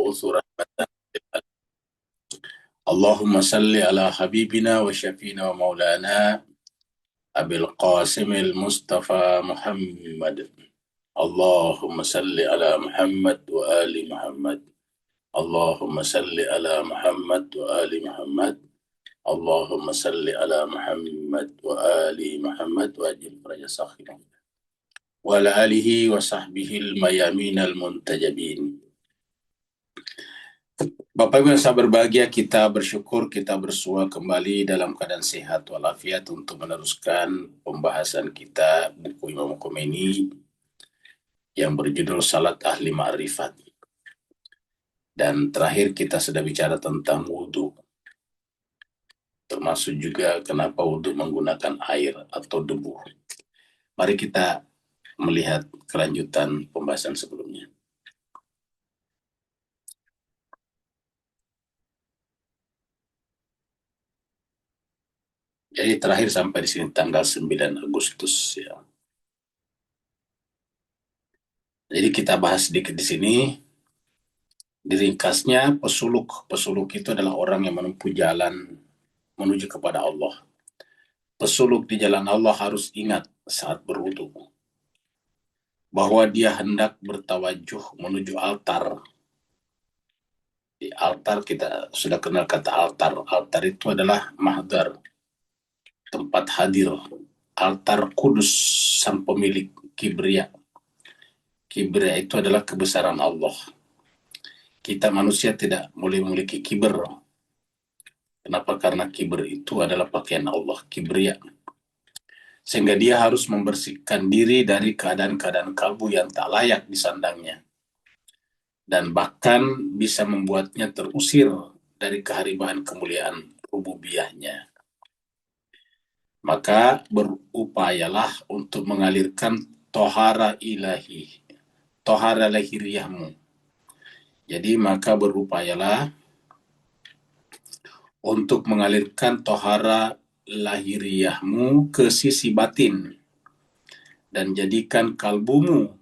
المبعوث رحمة للعالمين. اللهم صل على حبيبنا وشفينا ومولانا أبي القاسم المصطفى محمد. اللهم صل على محمد وآل محمد. اللهم صل على محمد وآل محمد. اللهم صل على محمد وآل محمد وأجل فرج صاحبه وعلى آله وصحبه الميامين المنتجبين. Bapak Ibu yang saya berbahagia, kita bersyukur, kita bersua kembali dalam keadaan sehat walafiat untuk meneruskan pembahasan kita buku Imam Khomeini yang berjudul Salat Ahli Ma'rifat. Dan terakhir kita sudah bicara tentang wudhu, termasuk juga kenapa wudhu menggunakan air atau debu. Mari kita melihat kelanjutan pembahasan sebelumnya. Jadi terakhir sampai di sini tanggal 9 Agustus ya. Jadi kita bahas sedikit di sini. Diringkasnya, pesuluk itu adalah orang yang menempuh jalan menuju kepada Allah. Pesuluk di jalan Allah harus ingat saat berwudu bahwa dia hendak bertawajuh menuju altar. Di altar kita sudah kenal kata altar. Altar itu adalah mahdar, tempat hadir. Altar kudus sang pemilik kibria. Kibria itu adalah kebesaran Allah. Kita manusia tidak boleh memiliki kiber. Kenapa? Karena kiber itu adalah pakaian Allah, kibria. Sehingga dia harus membersihkan diri dari keadaan-keadaan kalbu yang tak layak disandangnya. Dan bahkan bisa membuatnya terusir dari kehariban kemuliaan rububiyahnya. Maka berupayalah untuk mengalirkan tohara ilahi, tohara lahiriahmu. Jadi maka berupayalah untuk mengalirkan tohara lahiriahmu ke sisi batin dan jadikan kalbumu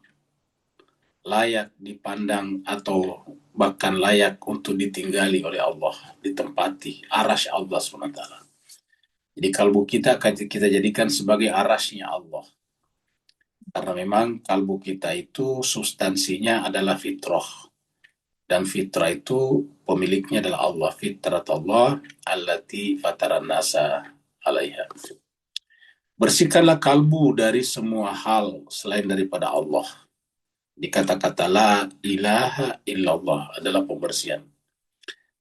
layak dipandang atau bahkan layak untuk ditinggali oleh Allah, ditempati arasy Allah SWT. Jadi kalbu kita akan kita jadikan sebagai arasy-Nya Allah. Karena memang kalbu kita itu substansinya adalah fitrah. Dan fitrah itu pemiliknya adalah Allah. Fitrat Allah allati fataran nasa alaiha. Bersihkanlah kalbu dari semua hal selain daripada Allah. Di kata-kata la ilaha illallah adalah pembersihan.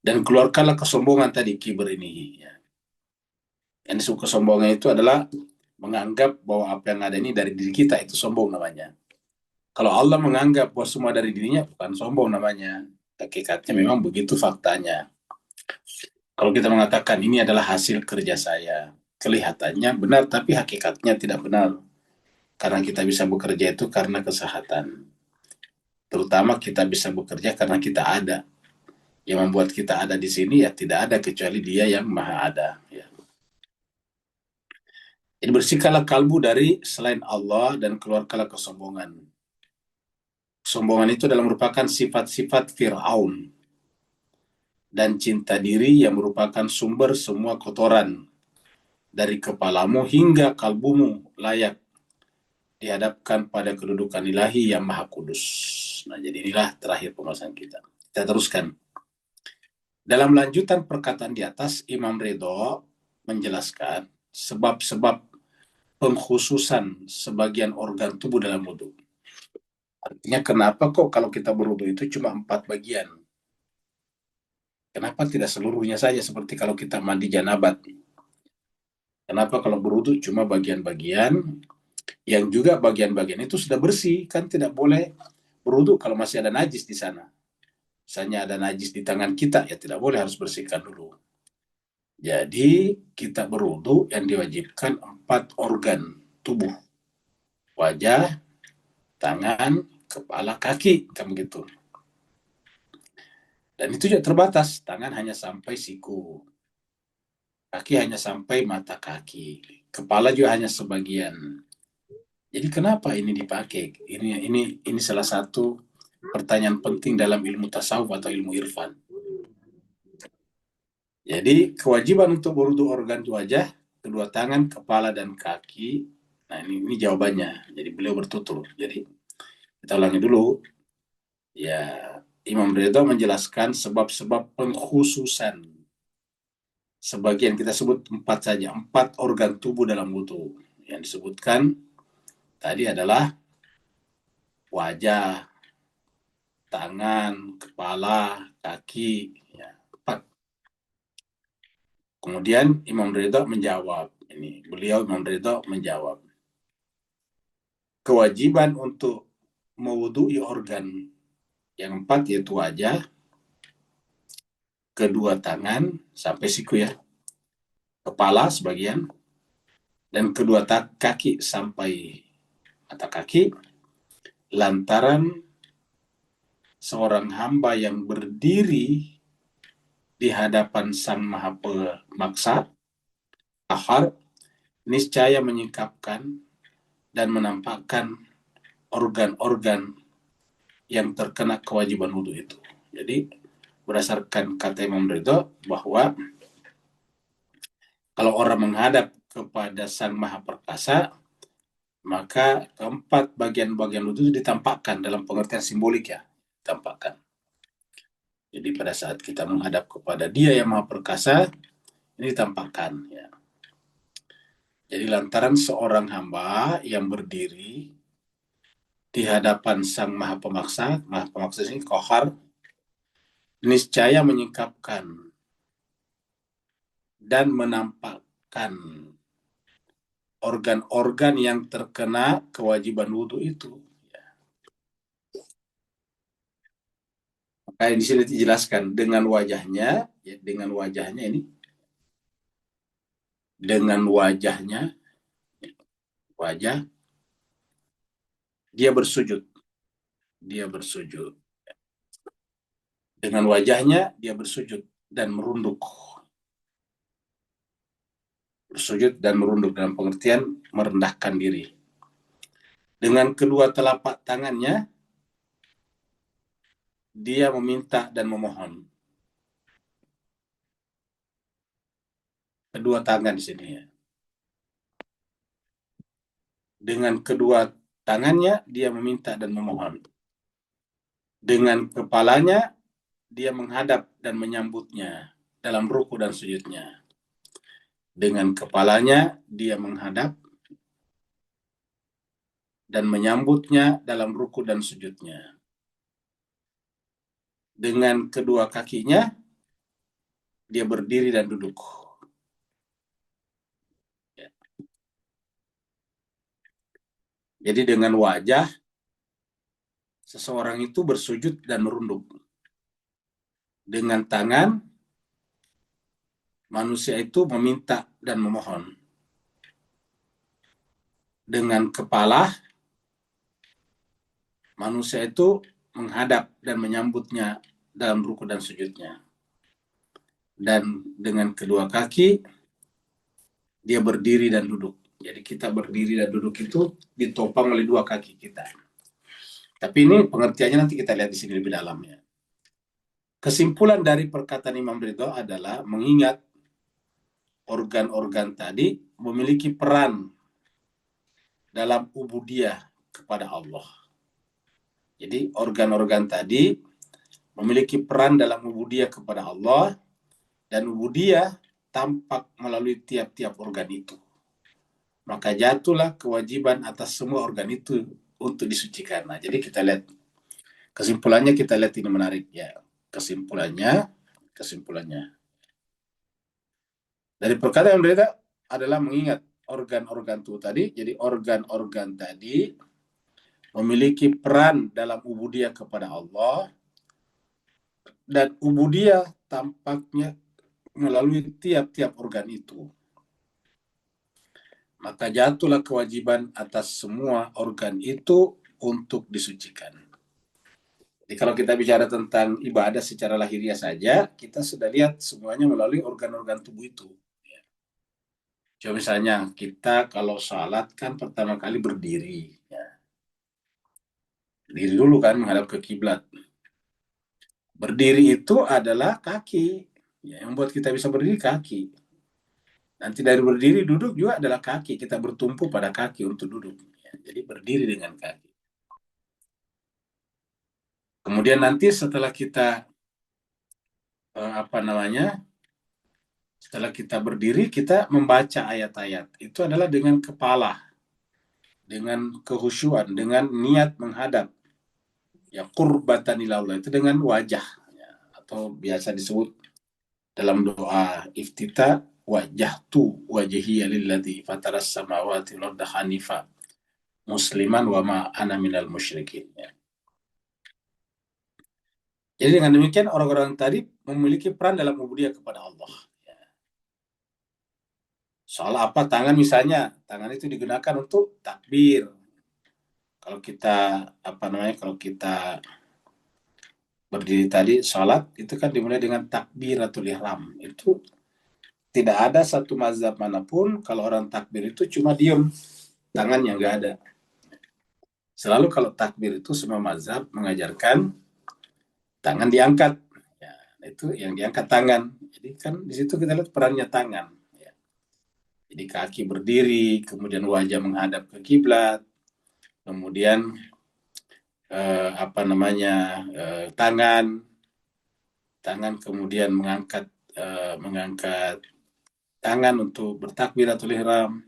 Dan keluarkanlah kesombongan tadi, kiber ini. Yang kesombongan itu adalah menganggap bahwa apa yang ada ini dari diri kita, itu sombong namanya. Kalau Allah menganggap bahwa semua dari dirinya, bukan sombong namanya. Hakikatnya memang begitu faktanya. Kalau kita mengatakan ini adalah hasil kerja saya, kelihatannya benar, tapi hakikatnya tidak benar. Karena kita bisa bekerja itu karena kesehatan. Terutama kita bisa bekerja karena kita ada. Yang membuat kita ada di sini ya tidak ada kecuali Dia yang Maha Ada. Ya. Jadi bersihkanlah kalbu dari selain Allah dan keluarkanlah kesombongan. Kesombongan itu adalah merupakan sifat-sifat Fir'aun dan cinta diri yang merupakan sumber semua kotoran dari kepalamu hingga kalbumu layak dihadapkan pada kedudukan ilahi yang maha kudus. Nah, jadi inilah terakhir pembahasan kita. Kita teruskan. Dalam lanjutan perkataan di atas, Imam Ridho menjelaskan sebab-sebab pengkhususan sebagian organ tubuh dalam wudu. Artinya kenapa kok kalau kita berwudu itu cuma 4 bagian? Kenapa tidak seluruhnya saja seperti kalau kita mandi janabat? Kenapa kalau berwudu cuma bagian-bagian yang juga bagian-bagian itu sudah bersih? Kan tidak boleh berwudu kalau masih ada najis di sana. Misalnya ada najis di tangan kita, ya tidak boleh, harus bersihkan dulu. Jadi kita berwudu yang diwajibkan 4 organ tubuh. Wajah, tangan, kepala, kaki, kan begitu. Dan itu juga terbatas, tangan hanya sampai siku. Kaki hanya sampai mata kaki. Kepala juga hanya sebagian. Jadi kenapa ini dipakai? Ini salah satu pertanyaan penting dalam ilmu tasawuf atau ilmu irfan. Jadi kewajiban untuk berwudu organ wajah, kedua tangan, kepala, dan kaki. Nah ini jawabannya. Jadi beliau bertutur. Jadi kita ulangi dulu. Ya, Imam Ridho menjelaskan sebab-sebab pengkhususan. Sebagian kita sebut 4 saja, 4 organ tubuh dalam wudu. Yang disebutkan tadi adalah wajah, tangan, kepala, kaki, ya, 4. Kemudian Imam Ridho menjawab, Imam Ridho menjawab, kewajiban untuk mewudui organ yang 4 yaitu wajah, kedua tangan sampai siku ya, kepala sebagian, dan kedua kaki sampai mata kaki, lantaran seorang hamba yang berdiri di hadapan Sang Maha Pemaksa, Qahar, niscaya menyingkapkan dan menampakkan organ-organ yang terkena kewajiban wudhu itu. Jadi berdasarkan kata Imam Ridho bahwa kalau orang menghadap kepada Sang Maha Perkasa, maka keempat bagian-bagian wudhu itu ditampakkan dalam pengertian simbolik ya, ditampakkan. Jadi pada saat kita menghadap kepada Dia yang Maha Perkasa, ini ditampakkan ya. Jadi lantaran seorang hamba yang berdiri di hadapan Sang Maha Pemaksa ini Qahar, niscaya menyingkapkan dan menampakkan organ-organ yang terkena kewajiban wudhu itu. Maka di sini dijelaskan dengan wajahnya, ya, dengan wajahnya ini, dengan wajahnya, wajah, dia bersujud. Dia bersujud. Dengan wajahnya, dia bersujud dan merunduk. Bersujud dan merunduk dalam pengertian merendahkan diri. Dengan kedua telapak tangannya, dia meminta dan memohon. Kedua tangan di sini ya. Dengan kedua tangannya, dia meminta dan memohon. Dengan kepalanya, dia menghadap dan menyambutnya dalam ruku dan sujudnya. Dengan kepalanya, dia menghadap dan menyambutnya dalam ruku dan sujudnya. Dengan kedua kakinya, dia berdiri dan duduk. Jadi dengan wajah, seseorang itu bersujud dan merunduk. Dengan tangan, manusia itu meminta dan memohon. Dengan kepala, manusia itu menghadap dan menyambutnya dalam ruku dan sujudnya. Dan dengan kedua kaki, dia berdiri dan duduk. Jadi kita berdiri dan duduk itu ditopang oleh dua kaki kita. Tapi ini pengertiannya nanti kita lihat di sini lebih dalam ya. Kesimpulan dari perkataan Imam Ridho adalah mengingat organ-organ tadi memiliki peran dalam ubudiyah kepada Allah. Jadi organ-organ tadi memiliki peran dalam ubudiyah kepada Allah, dan ubudiyah tampak melalui tiap-tiap organ itu. Maka jatuhlah kewajiban atas semua organ itu untuk disucikan. Nah, jadi kita lihat kesimpulannya, kita lihat ini menarik ya. Kesimpulannya dari perkataan mereka adalah mengingat organ-organ itu tadi. Jadi organ-organ tadi memiliki peran dalam ubudiyah kepada Allah, dan ubudiyah tampaknya melalui tiap-tiap organ itu. Maka jatuhlah kewajiban atas semua organ itu untuk disucikan. Jadi kalau kita bicara tentang ibadah secara lahiriah saja, kita sudah lihat semuanya melalui organ-organ tubuh itu. Coba misalnya kita kalau salat kan pertama kali berdiri. Ya. Berdiri dulu kan menghadap ke kiblat. Berdiri itu adalah kaki. Ya, yang membuat kita bisa berdiri kaki. Nanti dari berdiri duduk juga adalah kaki. Kita bertumpu pada kaki untuk duduk. Ya, jadi berdiri dengan kaki. Kemudian nanti setelah kita apa namanya? Setelah kita berdiri, kita membaca ayat-ayat. Itu adalah dengan kepala, dengan kehusyuan, dengan niat menghadap. Ya, qurbatan ilallah itu dengan wajah. Ya, atau biasa disebut dalam doa iftita wajahtu wajhiya lilladzi fataras samawati wal arda hanifa musliman wa ma ana minal musyrikin. Ya. Jadi dengan demikian orang-orang tadi memiliki peran dalam ubudiyah kepada Allah. Ya. Soal apa tangan misalnya, tangan itu digunakan untuk takbir. Kalau kita apa namanya, kalau kita berdiri tadi sholat itu kan dimulai dengan takbiratul ihram. Itu tidak ada satu mazhab manapun kalau orang takbir itu cuma diem, tangannya nggak ada. Selalu kalau takbir itu semua mazhab mengajarkan tangan diangkat. Ya, itu yang diangkat tangan. Jadi kan di situ kita lihat perannya tangan. Ya. Jadi kaki berdiri, kemudian wajah menghadap ke kiblat, kemudian apa namanya tangan, kemudian mengangkat tangan untuk bertakbiratul ihram.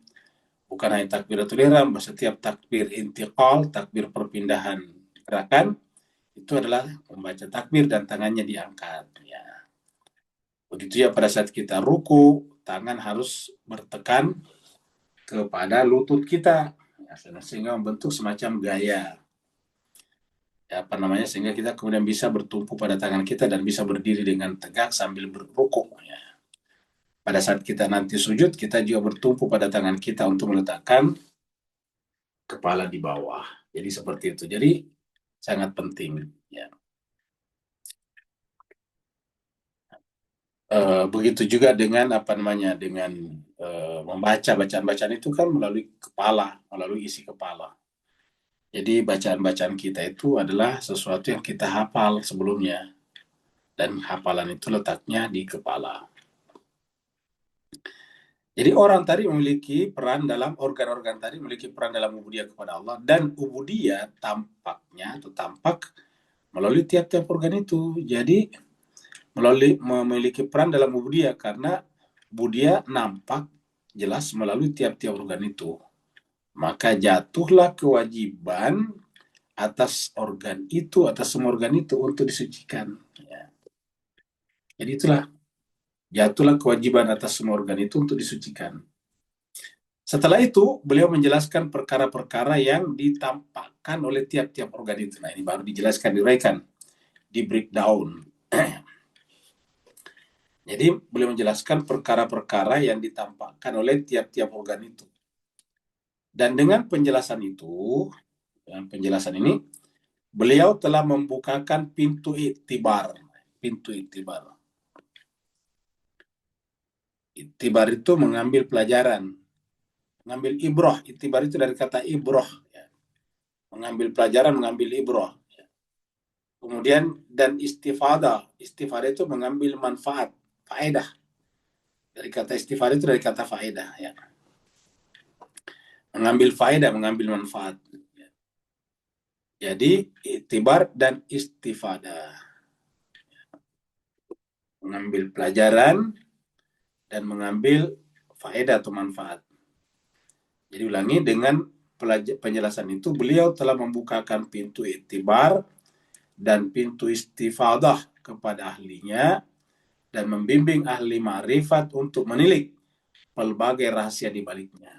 Bukan hanya takbiratul ihram, setiap takbir intiqal, takbir perpindahan gerakan, itu adalah membaca takbir dan tangannya diangkat. Ya. Begitu ya pada saat kita ruku, tangan harus bertekan kepada lutut kita, ya, sehingga membentuk semacam gaya. Ya, apa namanya, sehingga kita kemudian bisa bertumpu pada tangan kita dan bisa berdiri dengan tegak sambil berruku. Ya. Pada saat kita nanti sujud, kita juga bertumpu pada tangan kita untuk meletakkan kepala di bawah. Jadi seperti itu. Jadi sangat penting. Ya. Begitu juga dengan apa namanya, dengan membaca bacaan-bacaan itu kan melalui kepala, melalui isi kepala. Jadi bacaan-bacaan kita itu adalah sesuatu yang kita hafal sebelumnya dan hafalan itu letaknya di kepala. Jadi orang tadi memiliki peran dalam organ-organ tadi memiliki peran dalam ubudiyah kepada Allah, dan ubudiyah tampaknya atau tampak melalui tiap-tiap organ itu. Jadi memiliki peran dalam ubudiyah karena ubudiyah nampak jelas melalui tiap-tiap organ itu. Maka jatuhlah kewajiban atas organ itu, atas semua organ itu untuk disucikan. Ya. Jadi itulah, jatuhlah kewajiban atas semua organ itu untuk disucikan. Setelah itu, beliau menjelaskan perkara-perkara yang ditampakkan oleh tiap-tiap organ itu. Nah, ini baru dijelaskan, diuraikan, di breakdown. Jadi, beliau menjelaskan perkara-perkara yang ditampakkan oleh tiap-tiap organ itu. Dan dengan penjelasan itu, dengan penjelasan ini, beliau telah membukakan pintu iktibar. Pintu iktibar. Iktibar itu mengambil pelajaran, mengambil ibroh. Iktibar itu dari kata ibroh, ya. Mengambil pelajaran, mengambil ibroh. Ya. Kemudian dan istifadah. Istifadah itu mengambil manfaat, faedah. Dari kata istifadah itu dari kata faedah, ya. Mengambil faedah, mengambil manfaat. Jadi iktibar dan istifadah. Mengambil pelajaran dan mengambil faedah atau manfaat. Jadi ulangi, dengan penjelasan itu beliau telah membukakan pintu iktibar dan pintu istifadah kepada ahlinya dan membimbing ahli ma'rifat untuk menilik pelbagai rahasia di baliknya.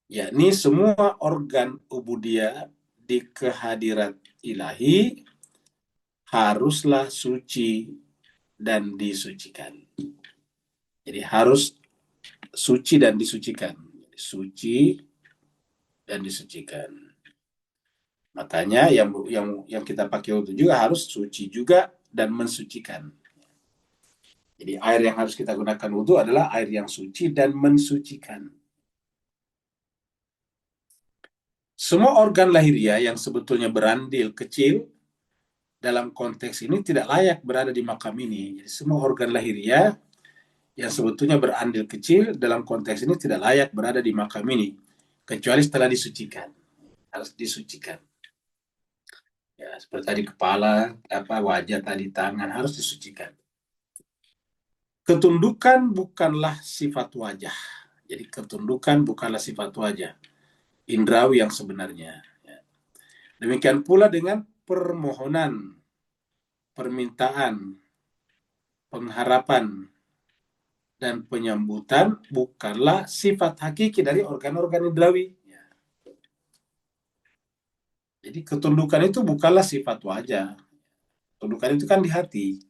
Yakni semua organ ubudiyah di kehadirat ilahi haruslah suci dan disucikan. Jadi harus suci dan disucikan. Suci dan disucikan. Makanya yang kita pakai wudhu juga harus suci juga dan mensucikan. Jadi air yang harus kita gunakan wudhu adalah air yang suci dan mensucikan. Semua organ lahiriah yang sebetulnya berandil kecil dalam konteks ini tidak layak berada di makam ini. Jadi semua organ lahiriah yang sebetulnya berandil kecil dalam konteks ini tidak layak berada di makam ini, kecuali setelah disucikan. Harus disucikan. Ya, seperti tadi kepala, wajah tadi, tangan harus disucikan. Ketundukan bukanlah sifat wajah. Jadi ketundukan bukanlah sifat wajah. Indrawi yang sebenarnya. Ya. Demikian pula dengan permohonan, permintaan, pengharapan, dan penyambutan bukanlah sifat hakiki dari organ-organ indrawi. Ya. Jadi ketundukan itu bukanlah sifat wajah. Ketundukan itu kan di hati.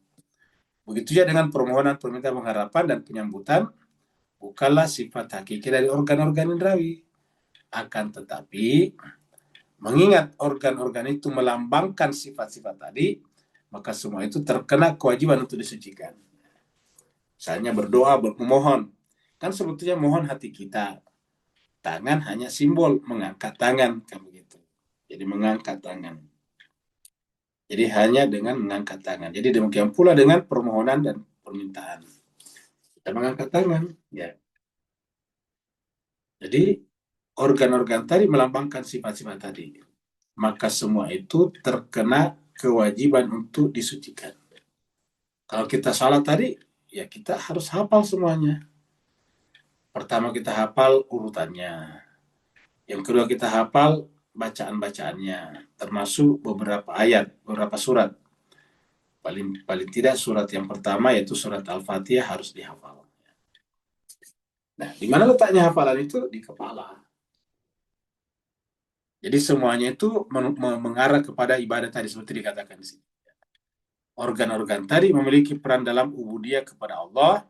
Begitu juga dengan permohonan, permintaan, pengharapan, dan penyambutan bukanlah sifat hakiki dari organ-organ indrawi. Akan tetapi, mengingat organ-organ itu melambangkan sifat-sifat tadi, maka semua itu terkena kewajiban untuk disucikan. Misalnya berdoa, memohon. Kan sebetulnya mohon hati kita. Tangan hanya simbol mengangkat tangan, kan begitu. Jadi mengangkat tangan. Jadi hanya dengan mengangkat tangan. Jadi demikian pula dengan permohonan dan permintaan. Kita mengangkat tangan, ya. Jadi organ-organ tadi melambangkan sifat-sifat tadi. Maka semua itu terkena kewajiban untuk disucikan. Kalau kita salat tadi, ya kita harus hafal semuanya. Pertama kita hafal urutannya. Yang kedua kita hafal bacaan-bacaannya, termasuk beberapa ayat, beberapa surat. Paling tidak surat yang pertama yaitu surat Al-Fatihah harus dihafal. Nah, di mana letaknya hafalan itu? Di kepala. Jadi semuanya itu mengarah kepada ibadah tadi seperti dikatakan di sini. Organ-organ tadi memiliki peran dalam ubudiyah kepada Allah,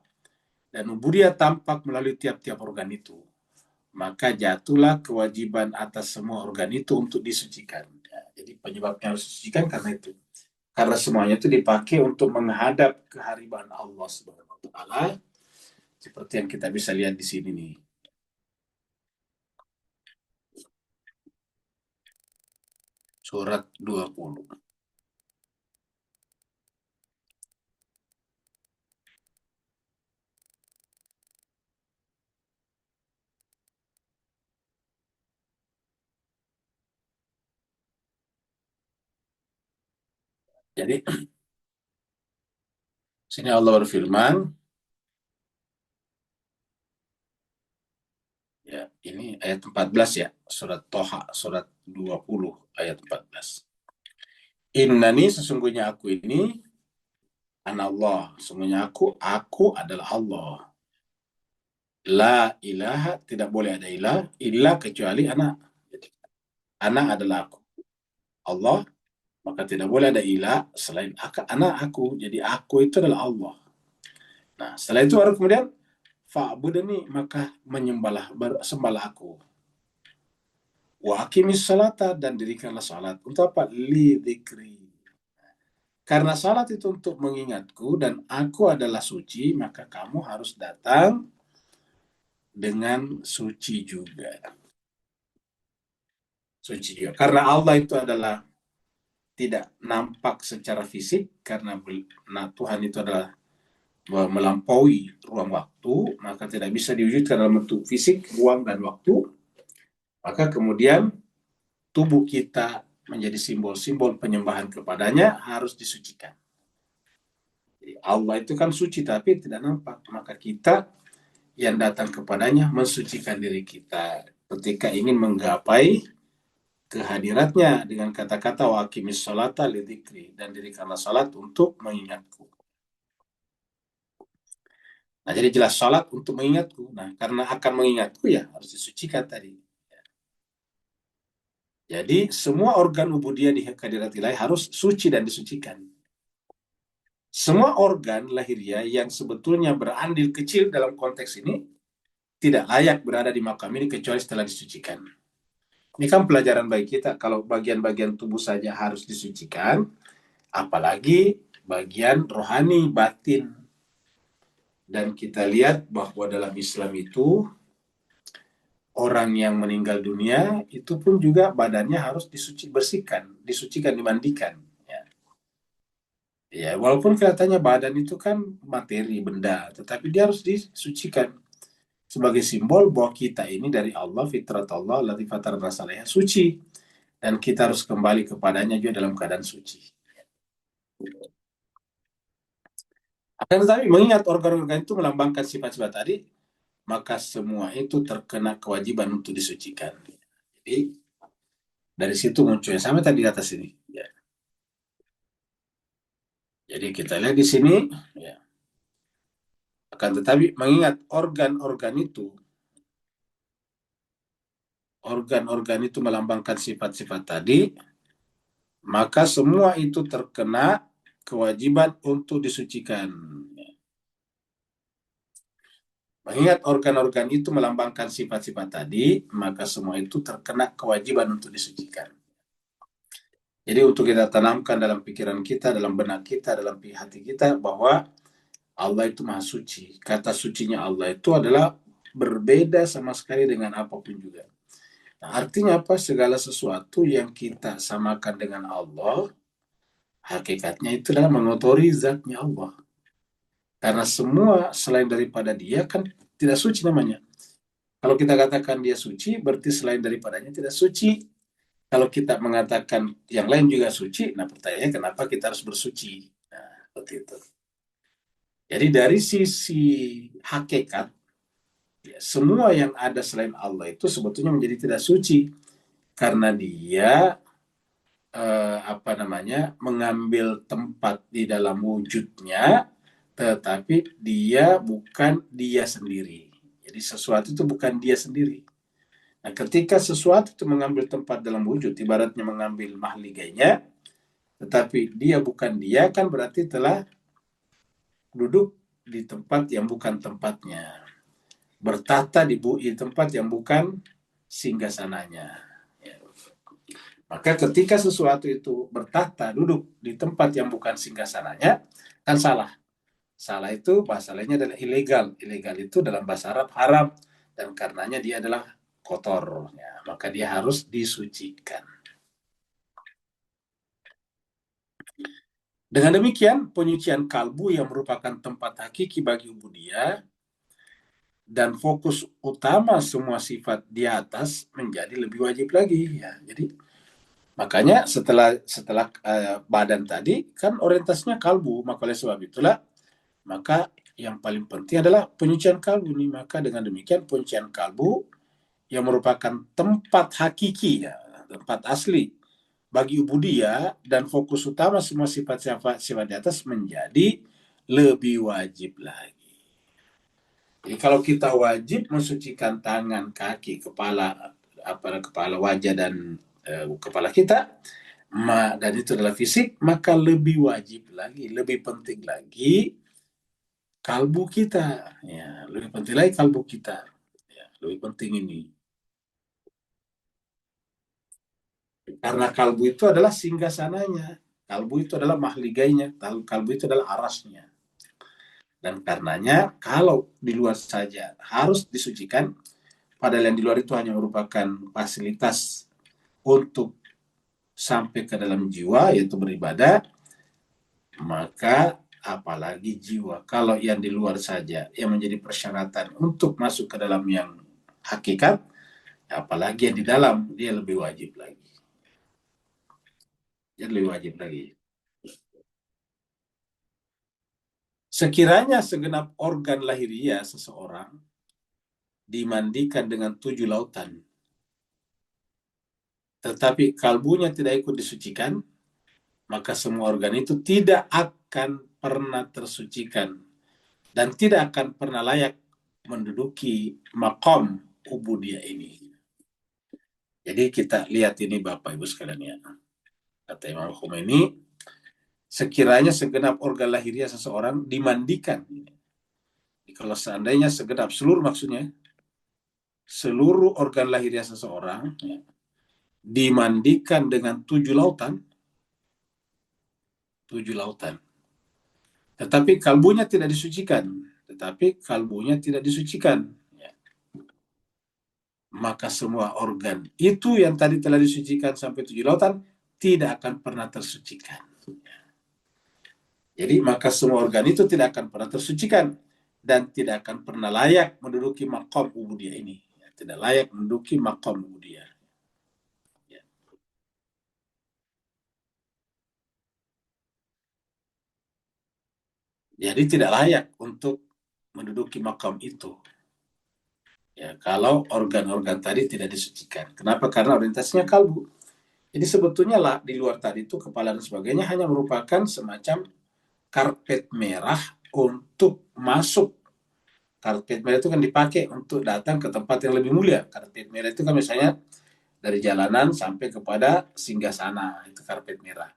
dan ubudiyah tampak melalui tiap-tiap organ itu. Maka jatuhlah kewajiban atas semua organ itu untuk disucikan. Ya, jadi penyebabnya harus disucikan karena itu. Karena semuanya itu dipakai untuk menghadap kehadiran Allah Subhanahu wa taala, seperti yang kita bisa lihat di sini nih. Surat 20. Jadi sini Allah berfirman, ya, ini ayat 14 ya, surat Toha, surat 20 ayat 14. Innani, sesungguhnya aku ini, anallah, sesungguhnya aku adalah Allah. La ilaha, tidak boleh ada ilah, illa kecuali anak. Jadi, anak adalah aku. Allah, maka tidak boleh ada ilah selain anak aku. Jadi aku itu adalah Allah. Nah, setelah itu baru kemudian fa'budani, maka menyembahlah, sembahlah aku. Wa aqimis salata, dan dirikanlah salat. Untuk apa? Li dzikri. Karena salat itu untuk mengingatku dan aku adalah suci, maka kamu harus datang dengan suci juga. Suci juga. Karena Allah itu adalah tidak nampak secara fisik, karena Tuhan itu adalah melampaui ruang waktu, maka tidak bisa diwujudkan dalam bentuk fisik, ruang dan waktu. Maka kemudian tubuh kita menjadi simbol-simbol penyembahan kepadanya harus disucikan. Jadi Allah itu kan suci tapi tidak nampak, maka kita yang datang kepadanya mensucikan diri kita ketika ingin menggapai kehadiratnya dengan kata-kata wa aqimis sholata lidzikri, dan dirikanlah salat untuk mengingatku. Nah, jadi jelas salat untuk mengingatku. Nah, karena akan mengingatku ya harus disucikan tadi. Jadi semua organ ubudiyah di hadirat ilahi harus suci dan disucikan. Semua organ lahiriah yang sebetulnya berandil kecil dalam konteks ini tidak layak berada di makam ini kecuali setelah disucikan. Ini kan pelajaran bagi kita, kalau bagian-bagian tubuh saja harus disucikan, apalagi bagian rohani, batin. Dan kita lihat bahwa dalam Islam itu orang yang meninggal dunia itu pun juga badannya harus disucikan, dimandikan. Ya. Ya, walaupun kelihatannya badan itu kan materi benda, tetapi dia harus disucikan sebagai simbol bahwa kita ini dari Allah, fitrat Allah, lati fatar rasalnya suci, dan kita harus kembali kepadanya juga dalam keadaan suci. Akan tetapi mengingat organ-organ itu melambangkan sifat-sifat tadi, maka semua itu terkena kewajiban untuk disucikan. Jadi dari situ munculnya sama tadi di atas ini. Ya. Jadi kita lihat di sini, ya. Akan tetapi mengingat organ-organ itu melambangkan sifat-sifat tadi, maka semua itu terkena kewajiban untuk disucikan. Mengingat organ-organ itu melambangkan sifat-sifat tadi, maka semua itu terkena kewajiban untuk disucikan. Jadi untuk kita tanamkan dalam pikiran kita, dalam benak kita, dalam hati kita, bahwa Allah itu maha suci. Kata sucinya Allah itu adalah berbeda sama sekali dengan apapun juga. Nah, artinya apa? Segala sesuatu yang kita samakan dengan Allah, hakikatnya itu adalah mengotori zatnya Allah. Karena semua selain daripada dia kan tidak suci namanya. Kalau kita katakan dia suci, berarti selain daripadanya tidak suci. Kalau kita mengatakan yang lain juga suci, nah pertanyaannya kenapa kita harus bersuci? Nah, seperti itu. Jadi dari sisi hakikat, ya, semua yang ada selain Allah itu sebetulnya menjadi tidak suci karena dia mengambil tempat di dalam wujudnya, tetapi dia bukan dia sendiri. Jadi sesuatu itu bukan dia sendiri. Nah, ketika sesuatu itu mengambil tempat dalam wujud, ibaratnya mengambil mahligainya, tetapi dia bukan dia, kan berarti telah duduk di tempat yang bukan tempatnya. Bertata di tempat yang bukan singgasananya. Ya. Maka ketika sesuatu itu bertata duduk di tempat yang bukan singgasananya, kan salah. Salah itu bahasa lainnya adalah ilegal. Ilegal itu dalam bahasa Arab haram, dan karenanya dia adalah kotor. Ya, maka dia harus disucikan. Dengan demikian, penyucian kalbu yang merupakan tempat hakiki bagi ubudiyah dan fokus utama semua sifat di atas menjadi lebih wajib lagi. Ya, jadi makanya setelah badan tadi kan orientasinya kalbu, maka oleh sebab itulah maka yang paling penting adalah penyucian kalbu nih. Maka dengan demikian penyucian kalbu yang merupakan tempat hakiki, ya, tempat asli bagi ubudiyah dan fokus utama semua sifat-sifat di atas menjadi lebih wajib lagi. Jadi kalau kita wajib mensucikan tangan, kaki, kepala, wajah dan kepala kita, dan itu adalah fisik, maka lebih wajib lagi, lebih penting lagi kalbu kita, ya, lebih penting lagi kalbu kita, ya, lebih penting ini. Karena kalbu itu adalah singgasananya, kalbu itu adalah mahligainya, kalbu itu adalah arasnya. Dan karenanya kalau di luar saja harus disucikan, padahal yang di luar itu hanya merupakan fasilitas untuk sampai ke dalam jiwa, yaitu beribadah, maka apalagi jiwa. Kalau yang di luar saja yang menjadi persyaratan untuk masuk ke dalam yang hakikat, apalagi yang di dalam, dia lebih wajib lagi. Dia lebih wajib lagi. Sekiranya segenap organ lahiriah seseorang dimandikan dengan 7 lautan, tetapi kalbunya tidak ikut disucikan, maka semua organ itu tidak akan pernah tersucikan dan tidak akan pernah layak menduduki makom ubudiyah ini. Jadi kita lihat ini Bapak Ibu sekalian ya. Kata Imam Khomeini, sekiranya segenap organ lahiriah seseorang dimandikan. Kalau seandainya segenap maksudnya seluruh organ lahiriah seseorang ya, dimandikan dengan 7 lautan, 7 lautan. Tetapi kalbunya tidak disucikan. maka semua organ itu yang tadi telah disucikan sampai 7 lautan tidak akan pernah tersucikan. Jadi maka semua organ itu tidak akan pernah tersucikan dan tidak akan pernah layak menduduki maqam ubudiyah ini. Tidak layak menduduki maqam ubudiyah. Ya. Jadi tidak layak untuk menduduki maqam itu. Ya, kalau organ-organ tadi tidak disucikan. Kenapa? Karena orientasinya kalbu. Jadi sebetulnya lah di luar tadi itu kepala dan sebagainya hanya merupakan semacam karpet merah untuk masuk. Karpet merah itu kan dipakai untuk datang ke tempat yang lebih mulia. Karpet merah itu kan misalnya dari jalanan sampai kepada singgasana, itu karpet merah.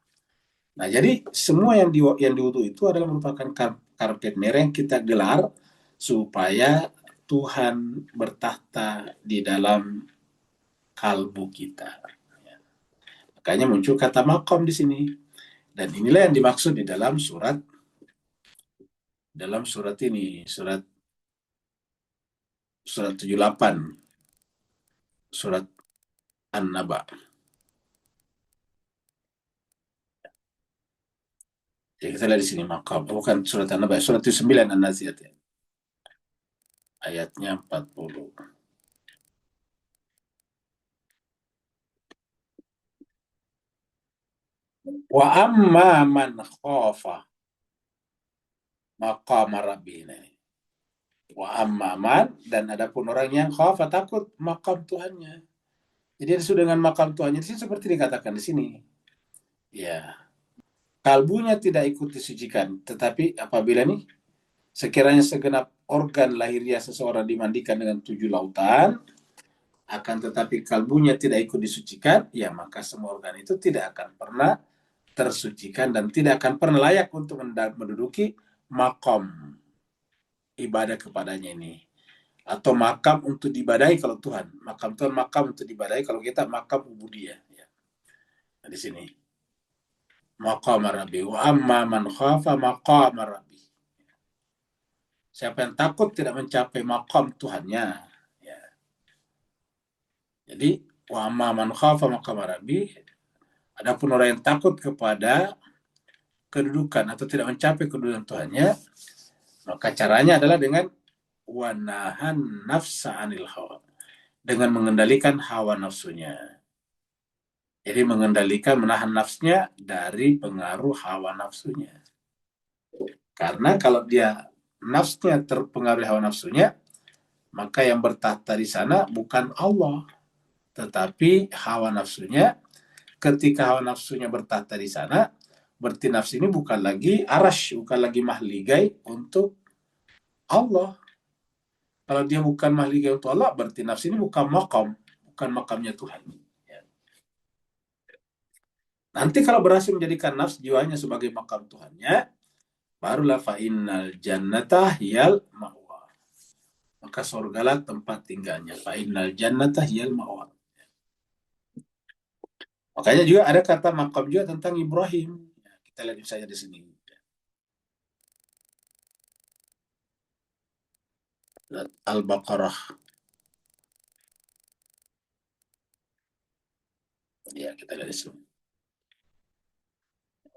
Nah, jadi semua yang diwudu itu adalah merupakan karpet merah yang kita gelar supaya Tuhan bertahta di dalam kalbu kita. Makanya muncul kata makom di sini. Dan inilah yang dimaksud di dalam surat ini, surat 78, surat An-Naba. Ya, kita lihat di sini makom, bukan surat An-Naba, surat 9 An-Naziat ya. Ayatnya 40. Wa amma man khafa maqama rabbina. Wa amma man, dan adapun orang yang khafa takut makam Tuhannya. Jadi sesuai dengan makam Tuhannya di sini seperti dikatakan di sini. Ya, kalbunya tidak ikut disucikan, tetapi apabila nih sekiranya segenap organ lahiriah seseorang dimandikan dengan 7 lautan, akan tetapi kalbunya tidak ikut disucikan, ya maka semua organ itu tidak akan pernah tersucikan dan tidak akan pernah layak untuk menduduki makom ibadah kepadanya ini. Atau makam untuk dibadai kalau Tuhan. Makam Tuhan makam untuk dibadai, kalau kita makam ubudiyah. Ya. Nah, di sini. Maqam Rabbi. Wa amma man khafa maqam Rabbi. Siapa yang takut tidak mencapai makam Tuhannya. Ya. Jadi, wa amma man khafa maqam Rabbi. Adapun orang yang takut kepada kedudukan atau tidak mencapai kedudukan Tuhannya, maka caranya adalah dengan wanahan nafsa anil hawa. Dengan mengendalikan hawa nafsunya. Jadi mengendalikan, menahan nafsunya dari pengaruh hawa nafsunya. Karena kalau dia nafsunya terpengaruh hawa nafsunya, maka yang bertahta di sana bukan Allah, tetapi hawa nafsunya. Ketika hawa nafsunya bertahta di sana, berarti nafsu ini bukan lagi arash, bukan lagi mahligai untuk Allah. Kalau dia bukan mahligai untuk Allah, berarti nafsu ini bukan makamnya Tuhan. Nanti kalau berhasil menjadikan nafsu jiwanya sebagai makam Tuhannya, barulah fa'innal jannata hiyal ma'wa. Maka surgalah tempat tinggalnya. Fa'innal jannata hiyal ma'wa. Makanya juga ada kata makam juga tentang Ibrahim. Ya, kita lihat saja di sini. Al-Baqarah. Ya, kita lihat di sini.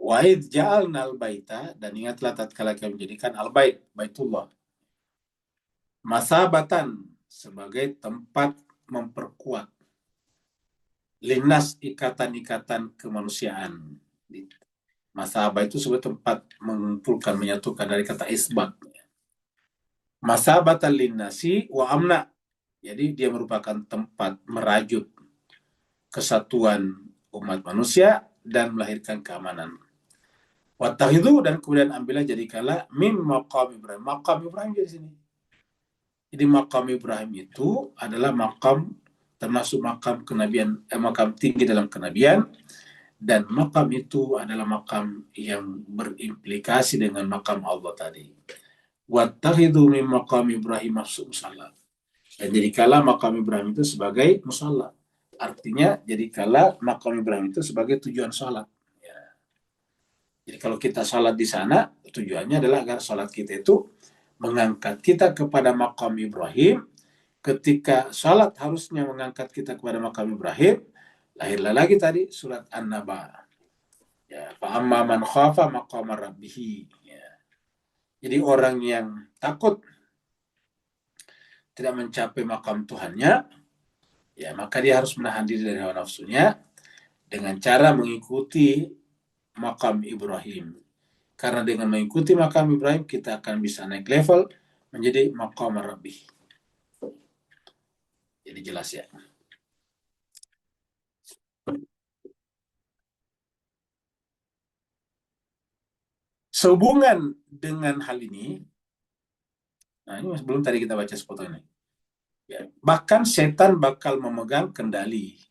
Wa'id ja'alna al-baita, dan ingatlah tatkala kami menjadikan al-bait, Baitullah, masabatan, sebagai tempat memperkuat linnas, ikatan-ikatan kemanusiaan. Masabah itu sebuah tempat mengumpulkan, menyatukan dari kata isbat. Masabatan linnasi wa amna. Jadi dia merupakan tempat merajut kesatuan umat manusia dan melahirkan keamanan. Wattakhidhu, dan kemudian ambillah jadikanlah mim maqam Ibrahim. Maqam Ibrahim di sini. Jadi maqam Ibrahim itu adalah makam, termasuk makam kenabian, makam tinggi dalam kenabian, dan makam itu adalah makam yang berimplikasi dengan makam Allah tadi. Wattakhidhu min maqam Ibrahim musalla. Dan jadikanlah makam Ibrahim itu sebagai musalla. Artinya jadikanlah makam Ibrahim itu sebagai tujuan salat. Ya. Jadi kalau kita salat di sana, tujuannya adalah agar salat kita itu mengangkat kita kepada makam Ibrahim ketika salat harusnya mengangkat kita kepada makam Ibrahim, lahirlah lagi tadi surat An-Naba. Ya, fa amma man khafa maqama rabbih. Ya. Jadi orang yang takut tidak mencapai makam Tuhannya, ya maka dia harus menahan diri dari hawa nafsunya dengan cara mengikuti makam Ibrahim. Karena dengan mengikuti makam Ibrahim kita akan bisa naik level menjadi maqam rabbih. Jadi jelas ya. Sehubungan dengan hal ini, nah ini sebelum tadi kita baca sepotong ini. Ya, bahkan setan bakal memegang kendali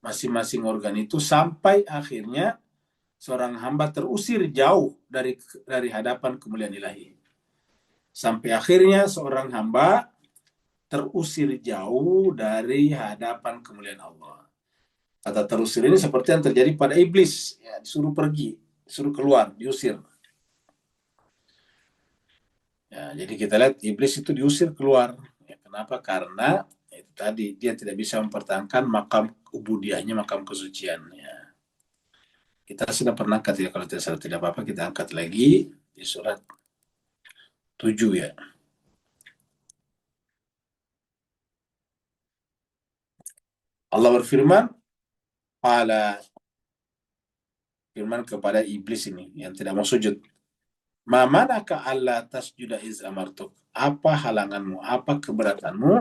masing-masing organ itu sampai akhirnya seorang hamba terusir jauh dari hadapan kemuliaan ilahi. Sampai akhirnya seorang hamba terusir jauh dari hadapan kemuliaan Allah. Kata terusir ini seperti yang terjadi pada iblis, ya, disuruh pergi, disuruh keluar, diusir. Ya, jadi kita lihat iblis itu diusir keluar. Ya, kenapa? Karena itu tadi dia tidak bisa mempertahankan makam ubudiahnya, makam kesucian. Ya. Kita sudah pernah angkat ya, kalau tidak salah tidak apa-apa kita angkat lagi di surat 7 ya. Allah berfirman, pada firman kepada iblis ini yang tidak mau sujud. Ma manaka alla tasjuda iz amartuk? Apa halanganmu? Apa keberatanmu?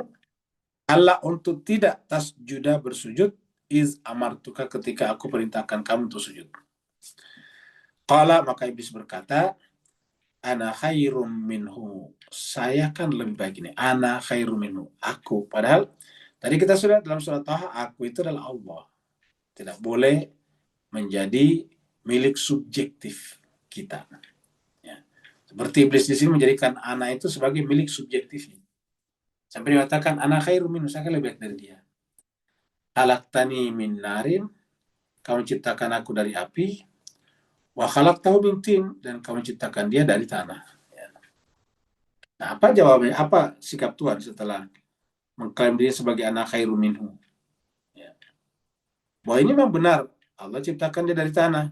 Allah untuk tidak tasjuda bersujud iz amartuka ketika aku perintahkan kamu untuk sujud. Qala maka iblis berkata, ana khairum minhu. Saya kan lebih baik ini. Ana khairum minhu. Aku. Padahal tadi kita sudah dalam surat Taha, aku itu adalah Allah. Tidak boleh menjadi milik subjektif kita. Ya. Seperti iblis di sini menjadikan ana itu sebagai milik subjektifnya. Sampai dikatakan ana khairum minhu. Saya kan lebih baik dari dia. Halaktani min narin. Kamu ciptakan aku dari api. Wa khalaqtahu min tin. Dan kamu ciptakan dia dari tanah. Ya. Nah, apa jawabannya? Apa sikap Tuhan setelah mengklaim dia sebagai anak khairum minhu? Ya. Bahwa ini memang benar. Allah ciptakan dia dari tanah.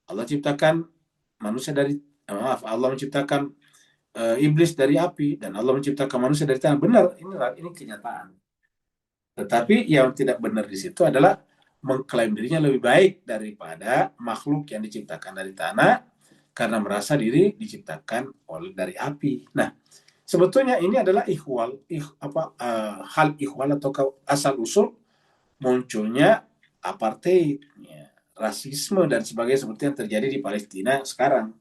Allah ciptakan manusia dari Allah menciptakan iblis dari api dan Allah menciptakan manusia dari tanah. Benar, ini kenyataan. Tetapi yang tidak benar di situ adalah mengklaim dirinya lebih baik daripada makhluk yang diciptakan dari tanah karena merasa diri diciptakan oleh dari api. Nah, sebetulnya ini adalah hal ikhwal atau asal usul munculnya apartheid, ya, rasisme dan sebagainya seperti yang terjadi di Palestina sekarang.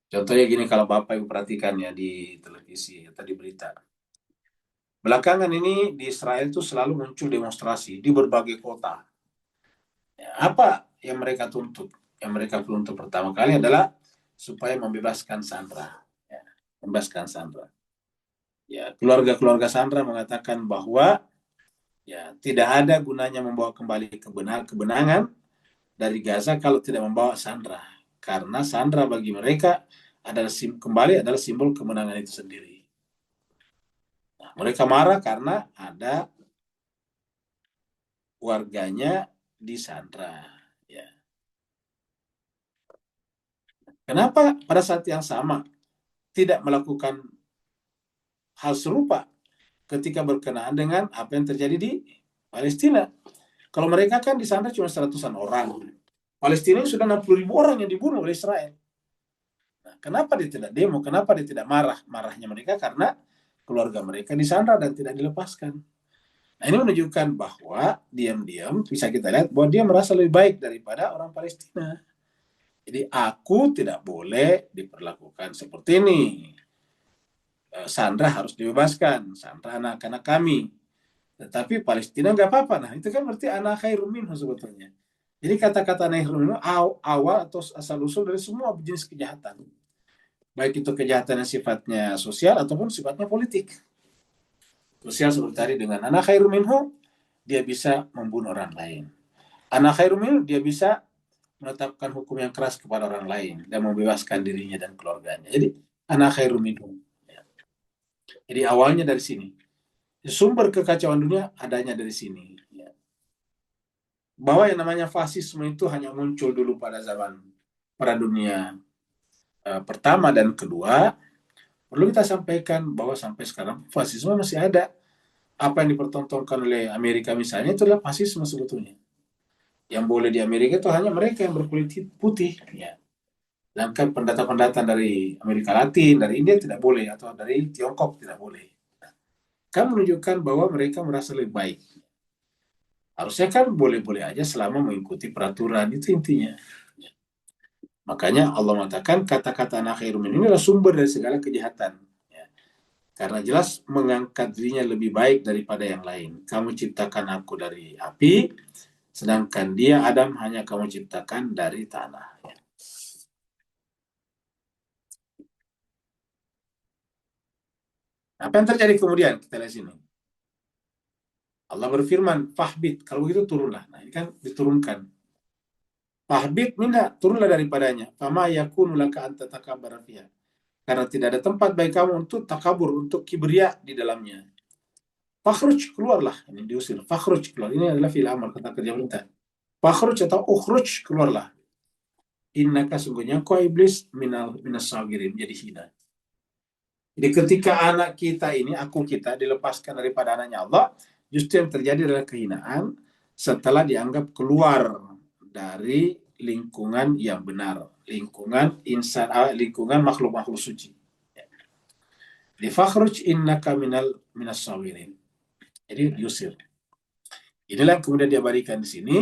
Contohnya gini, kalau Bapak Ibu perhatikan ya di televisi atau di berita. Belakangan ini di Israel itu selalu muncul demonstrasi di berbagai kota. Ya, apa yang mereka tuntut? Yang mereka tuntut pertama kali adalah supaya membebaskan Sandra. Ya, membebaskan Sandra. Ya, keluarga-keluarga Sandra mengatakan bahwa ya tidak ada gunanya membawa kembali kebenangan dari Gaza kalau tidak membawa Sandra. Karena Sandra bagi mereka kembali adalah simbol kemenangan itu sendiri. Nah, mereka marah karena ada warganya di Sandra. Ya. Kenapa pada saat yang sama tidak melakukan hal serupa ketika berkenaan dengan apa yang terjadi di Palestina? Kalau mereka kan di Sandra cuma 100-an orang. Palestina sudah 60.000 orang yang dibunuh oleh Israel. Nah, kenapa dia tidak demo? Kenapa dia tidak marah? Marahnya mereka karena keluarga mereka disandra dan tidak dilepaskan. Nah, ini menunjukkan bahwa diam-diam bisa kita lihat bahwa dia merasa lebih baik daripada orang Palestina. Jadi aku tidak boleh diperlakukan seperti ini. Sandra harus dibebaskan. Sandra anak-anak kami. Tetapi Palestina nggak apa-apa. Nah, itu kan berarti anak khairum minhu sebetulnya. Jadi kata-kata anak khairum minhu awal atau asal-usul dari semua jenis kejahatan. Baik itu kejahatan yang sifatnya sosial ataupun sifatnya politik. Sosial seperti tadi dengan anak khairum minhu, dia bisa membunuh orang lain. Anak khairum minhu, dia bisa menetapkan hukum yang keras kepada orang lain dan membebaskan dirinya dan keluarganya. Jadi anak khairum minhu. Jadi awalnya dari sini. Sumber kekacauan dunia adanya dari sini. Ya. Bahwa yang namanya fasisme itu hanya muncul dulu pada zaman Perang Dunia Pertama dan Kedua, perlu kita sampaikan bahwa sampai sekarang fasisme masih ada. Apa yang dipertontonkan oleh Amerika misalnya itu adalah fasisme sebetulnya. Yang boleh di Amerika itu hanya mereka yang berkulit putih. Ya. Sedangkan pendatang-pendatang dari Amerika Latin, dari India tidak boleh, atau dari Tiongkok tidak boleh. Kan menunjukkan bahwa mereka merasa lebih baik. Harusnya kan boleh-boleh aja selama mengikuti peraturan, itu intinya. Makanya Allah mengatakan kata-kata anak khairun ini adalah sumber dari segala kejahatan. Ya. Karena jelas mengangkat dirinya lebih baik daripada yang lain. Kamu ciptakan aku dari api, sedangkan dia Adam hanya kamu ciptakan dari tanah. Ya. Apa yang terjadi kemudian? Kita lihat sini. Allah berfirman, fahbit. Kalau begitu turunlah. Nah ini kan diturunkan. Fahbit minha, turunlah daripadanya. Fama yakunu laka anta takabbara fiha. Karena tidak ada tempat bagi kamu untuk takabur, untuk kibria di dalamnya. Fakhruj, keluarlah. Ini diusir. Fakhruj, keluar. Ini adalah fil amr, kata kerja perintah. Fakhruj atau ukhruj, keluarlah. Innaka sungguhnya kau iblis minas sagirin, jadi hina. Jadi ketika anak kita ini, aku kita dilepaskan daripada anaknya Allah, justru yang terjadi adalah kehinaan setelah dianggap keluar dari lingkungan yang benar, lingkungan insan, lingkungan makhluk-makhluk suci. Di fakhruj innaka minas sawirin. Jadi diusir. Inilah yang kemudian diabadikan di sini.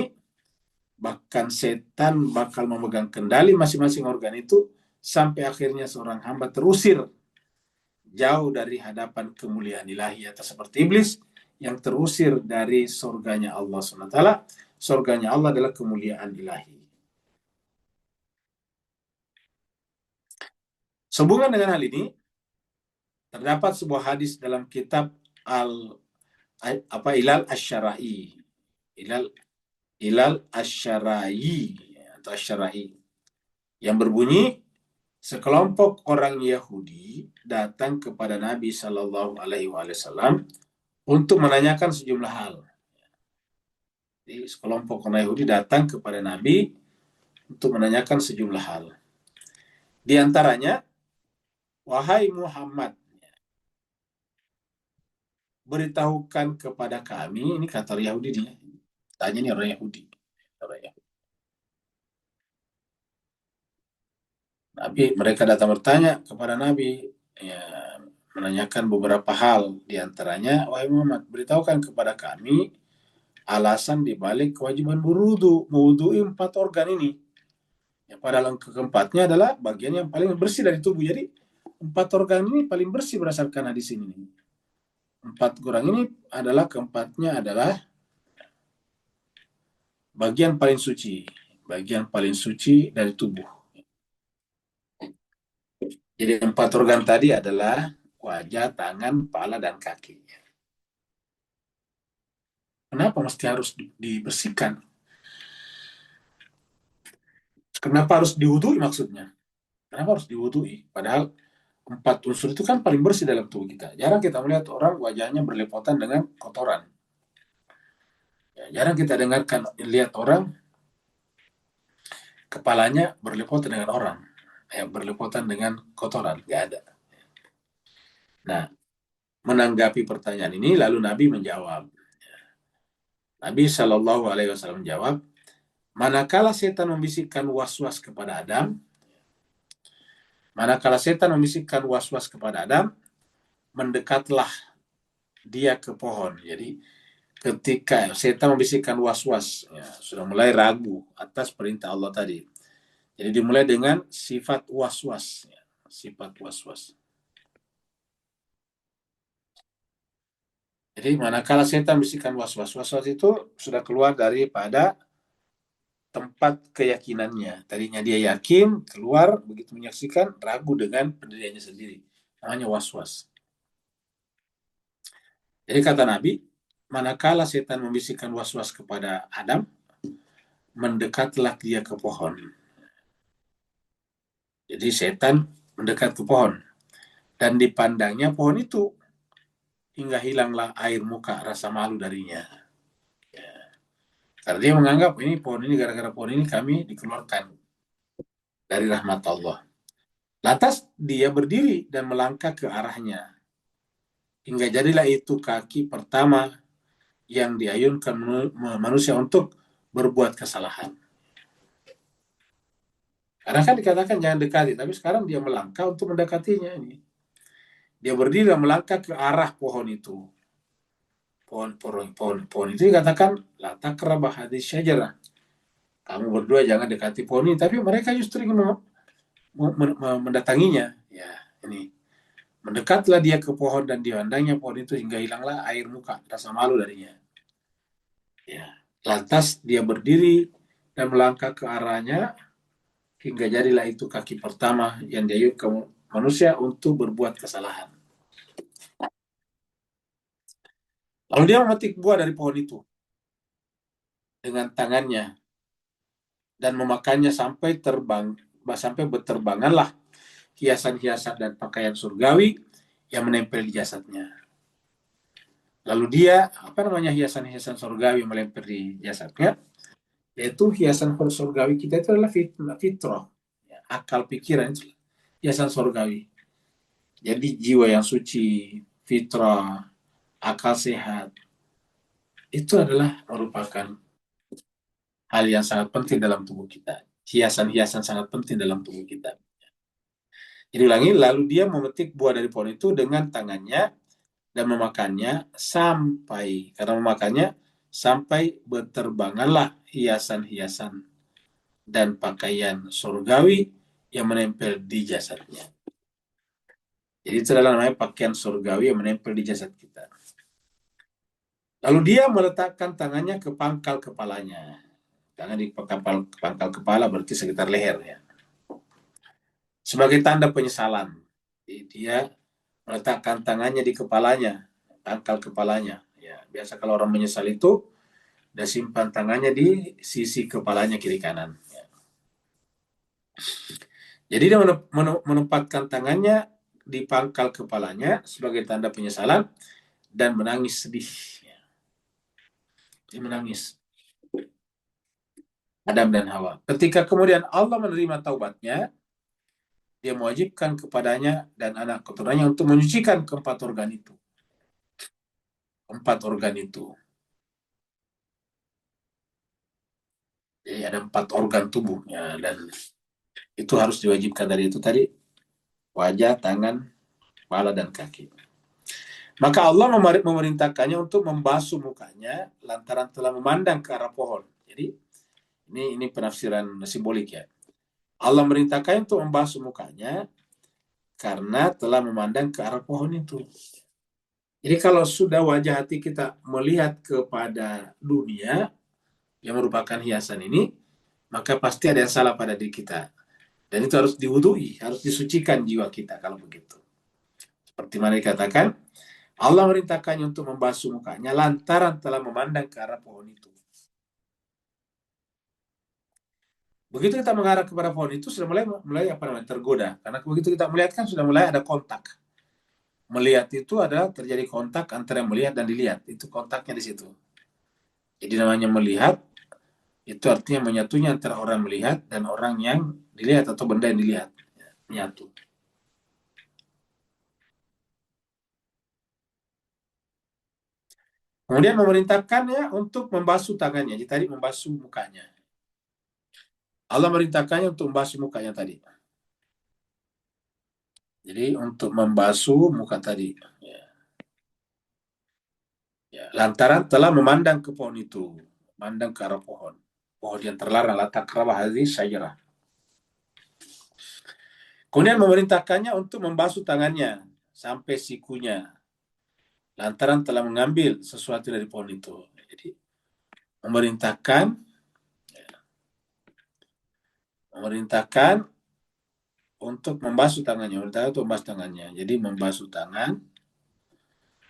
Bahkan setan bakal memegang kendali masing-masing organ itu sampai akhirnya seorang hamba terusir jauh dari hadapan kemuliaan ilahi, atau seperti iblis yang terusir dari surganya Allah SWT. Surganya Allah adalah kemuliaan ilahi. Sehubungan dengan hal ini, terdapat sebuah hadis dalam kitab Ilal Asy-Syara'i. Ilal Asy-Syara'i atau Asy-Syara'i yang berbunyi, sekelompok orang Yahudi datang kepada Nabi Shallallahu Alaihi Wasallam untuk menanyakan sejumlah hal. Jadi sekelompok orang Yahudi datang kepada Nabi untuk menanyakan sejumlah hal. Di antaranya, wahai Muhammad, beritahukan kepada kami, ini kata Yahudi dia, tanya nih orang Yahudi. Nabi, mereka datang bertanya kepada Nabi, ya, menanyakan beberapa hal. Di antaranya, wahai Muhammad, beritahukan kepada kami alasan dibalik kewajiban berwudu, mewudui 4 organ ini. Ya, padahal keempatnya adalah bagian yang paling bersih dari tubuh. Jadi 4 organ ini paling bersih berdasarkan hadis ini. 4 orang ini adalah, keempatnya adalah bagian paling suci dari tubuh. Jadi 4 organ tadi adalah wajah, tangan, kepala, dan kaki. Kenapa mesti harus dibersihkan? Kenapa harus diwudui maksudnya? Kenapa harus diwudui? Padahal 4 unsur itu kan paling bersih dalam tubuh kita. Jarang kita melihat orang wajahnya berlepotan dengan kotoran. Ya, jarang kita lihat orang kepalanya berlepotan dengan orang. Ya, berlepotan dengan kotoran. Gak ada. Nah, menanggapi pertanyaan ini, lalu Nabi menjawab. Nabi Shallallahu Alaihi Wasallam menjawab, manakala setan membisikkan was-was kepada Adam, mendekatlah dia ke pohon. Jadi ketika setan membisikkan was-was, ya, sudah mulai ragu atas perintah Allah tadi. Jadi dimulai dengan sifat was-was. Ya, sifat was-was. Jadi manakala setan membisikkan was-was, was-was itu sudah keluar daripada tempat keyakinannya. Tadinya dia yakin, keluar, begitu menyaksikan, ragu dengan pendiriannya sendiri. Namanya was-was. Jadi kata Nabi, manakala setan membisikkan was-was kepada Adam, mendekatlah dia ke pohon. Jadi setan mendekat ke pohon. Dan dipandangnya pohon itu hingga hilanglah air muka rasa malu darinya. Ya. Karena dia menganggap ini pohon ini, gara-gara pohon ini kami dikeluarkan dari rahmat Allah. Lantas dia berdiri dan melangkah ke arahnya, hingga jadilah itu kaki pertama yang diayunkan manusia untuk berbuat kesalahan. Karena kan dikatakan jangan dekati, tapi sekarang dia melangkah untuk mendekatinya ini. Dia berdiri dan melangkah ke arah pohon itu. Pohon itu dikatakan la taqrabah hadis syajarah. Kamu berdua jangan dekati pohon ini, tapi mereka justru ingin mendatanginya. Ya, ini. Mendekatlah dia ke pohon dan dipandangnya pohon itu hingga hilanglah air muka, rasa malu darinya. Ya. Lantas dia berdiri dan melangkah ke arahnya hingga jadilah itu kaki pertama yang diayun ke manusia untuk berbuat kesalahan. Lalu dia memetik buah dari pohon itu dengan tangannya dan memakannya sampai berterbanganlah hiasan-hiasan dan pakaian surgawi yang menempel di jasadnya. Lalu dia, hiasan-hiasan surgawi yang menempel di jasadnya, yaitu hiasan surgawi kita itu adalah fitrah, ya, akal pikiran itu hiasan surgawi. Jadi jiwa yang suci, fitrah, akal sehat, itu adalah merupakan hal yang sangat penting dalam tubuh kita. Hiasan-hiasan sangat penting dalam tubuh kita. Jadi ulangi, lalu dia memetik buah dari pohon itu dengan tangannya dan memakannya sampai berterbanganlah hiasan-hiasan dan pakaian surgawi yang menempel di jasadnya. Jadi itu adalah namanya pakaian surgawi yang menempel di jasad kita. Lalu dia meletakkan tangannya ke pangkal kepalanya. Tangan di pangkal kepala berarti sekitar leher ya. Sebagai tanda penyesalan. Jadi dia meletakkan tangannya di kepalanya, pangkal kepalanya. Ya, biasa kalau orang menyesal itu, dia simpan tangannya di sisi kepalanya kiri kanan. Ya. Jadi dia menempatkan tangannya di pangkal kepalanya sebagai tanda penyesalan dan menangis sedih. Ya. Dia menangis. Adam dan Hawa. Ketika kemudian Allah menerima taubatnya, dia mewajibkan kepadanya dan anak keturunannya untuk menyucikan keempat organ itu. Empat organ itu. Jadi ada 4 organ tubuhnya dan itu harus diwajibkan dari itu tadi, wajah, tangan, kepala, dan kaki. Maka Allah memerintahkannya untuk membasuh mukanya lantaran telah memandang ke arah pohon. Jadi ini penafsiran simbolik ya. Allah merintahkannya untuk membasuh mukanya karena telah memandang ke arah pohon itu. Jadi kalau sudah wajah hati kita melihat kepada dunia yang merupakan hiasan ini, maka pasti ada yang salah pada diri kita. Dan itu harus diwudui, harus disucikan jiwa kita kalau begitu. Seperti mana dikatakan, Allah merintahkannya untuk membasuh mukanya lantaran telah memandang ke arah pohon itu. Begitu kita mengarah kepada pohon itu sudah mulai tergoda. Karena begitu kita melihat kan sudah mulai ada kontak. Melihat itu adalah terjadi kontak antara melihat dan dilihat. Itu kontaknya di situ. Jadi namanya melihat itu artinya menyatunya antara orang melihat dan orang yang dilihat atau benda yang dilihat. Menyatu. Kemudian memerintahkannya untuk membasuh tangannya. Jadi tadi membasuh mukanya. Allah merintahkannya untuk membasuh mukanya tadi. Jadi untuk membasuh muka tadi. Ya. Ya. Lantaran telah memandang ke pohon itu. Memandang ke arah pohon. Pohon yang terlarang. La taqrabah hadhihi syajarah. Kemudian memerintahkannya untuk membasuh tangannya sampai sikunya. Lantaran telah mengambil sesuatu dari pohon itu. Jadi memerintahkan untuk membasuh tangannya. Memerintahkan untuk membasuh tangannya. Jadi membasuh tangan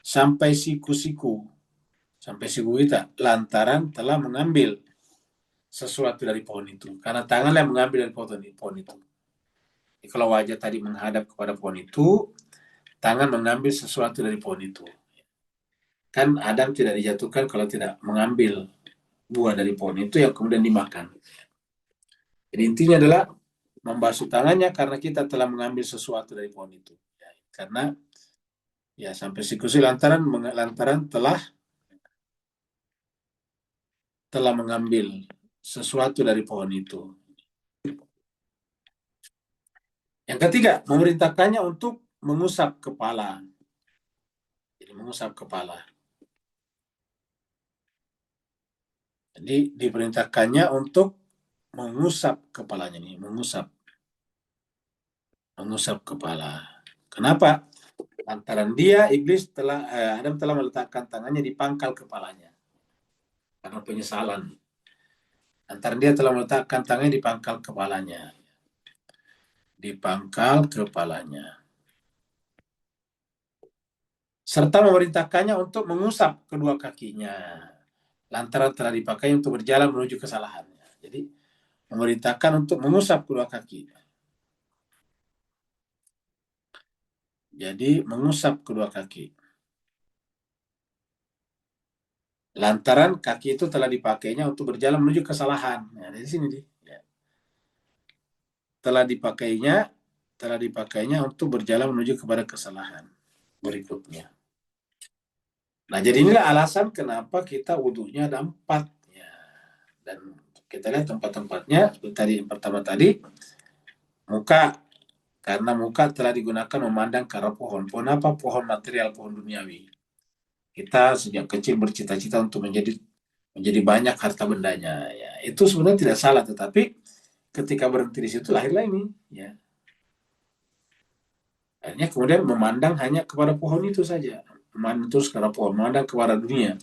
sampai siku-siku. Sampai siku kita. Lantaran telah mengambil sesuatu dari pohon itu. Karena tanganlah yang mengambil dari pohon itu. Jadi kalau wajah tadi menghadap kepada pohon itu, tangan mengambil sesuatu dari pohon itu. Kan Adam tidak dijatuhkan kalau tidak mengambil buah dari pohon itu yang kemudian dimakan. Jadi intinya adalah membasuh tangannya karena kita telah mengambil sesuatu dari pohon itu. Ya, karena ya sampai sikusi lantaran telah mengambil sesuatu dari pohon itu. Yang ketiga, memerintahkannya untuk mengusap kepala. Jadi mengusap kepala. Jadi diperintahkannya untuk mengusap kepalanya nih, mengusap kepala. Kenapa? Lantaran Adam telah meletakkan tangannya di pangkal kepalanya karena penyesalan. Lantaran dia telah meletakkan tangannya di pangkal kepalanya, serta memerintahkannya untuk mengusap kedua kakinya. Lantaran telah dipakai untuk berjalan menuju kesalahannya. Jadi memerintahkan untuk mengusap kedua kaki. Jadi mengusap kedua kaki. Lantaran kaki itu telah dipakainya untuk berjalan menuju kesalahan. Nah, dari sini nih. Ya. Telah dipakainya untuk berjalan menuju kepada kesalahan berikutnya. Nah, jadi inilah alasan kenapa kita wudhunya ada 4. Ya. Dan kita lihat tempat-tempatnya. Seperti tadi, yang pertama tadi, muka. Karena muka telah digunakan memandang ke arah pohon. Pohon apa? Pohon material, pohon duniawi. Kita sejak kecil bercita-cita untuk menjadi banyak harta bendanya. Ya, itu sebenarnya tidak salah, tetapi ketika berhenti di situ lahirlah ini. Ya. Akhirnya kemudian memandang hanya kepada pohon itu saja. Memandang terus kepada pohon, memandang kepada dunia.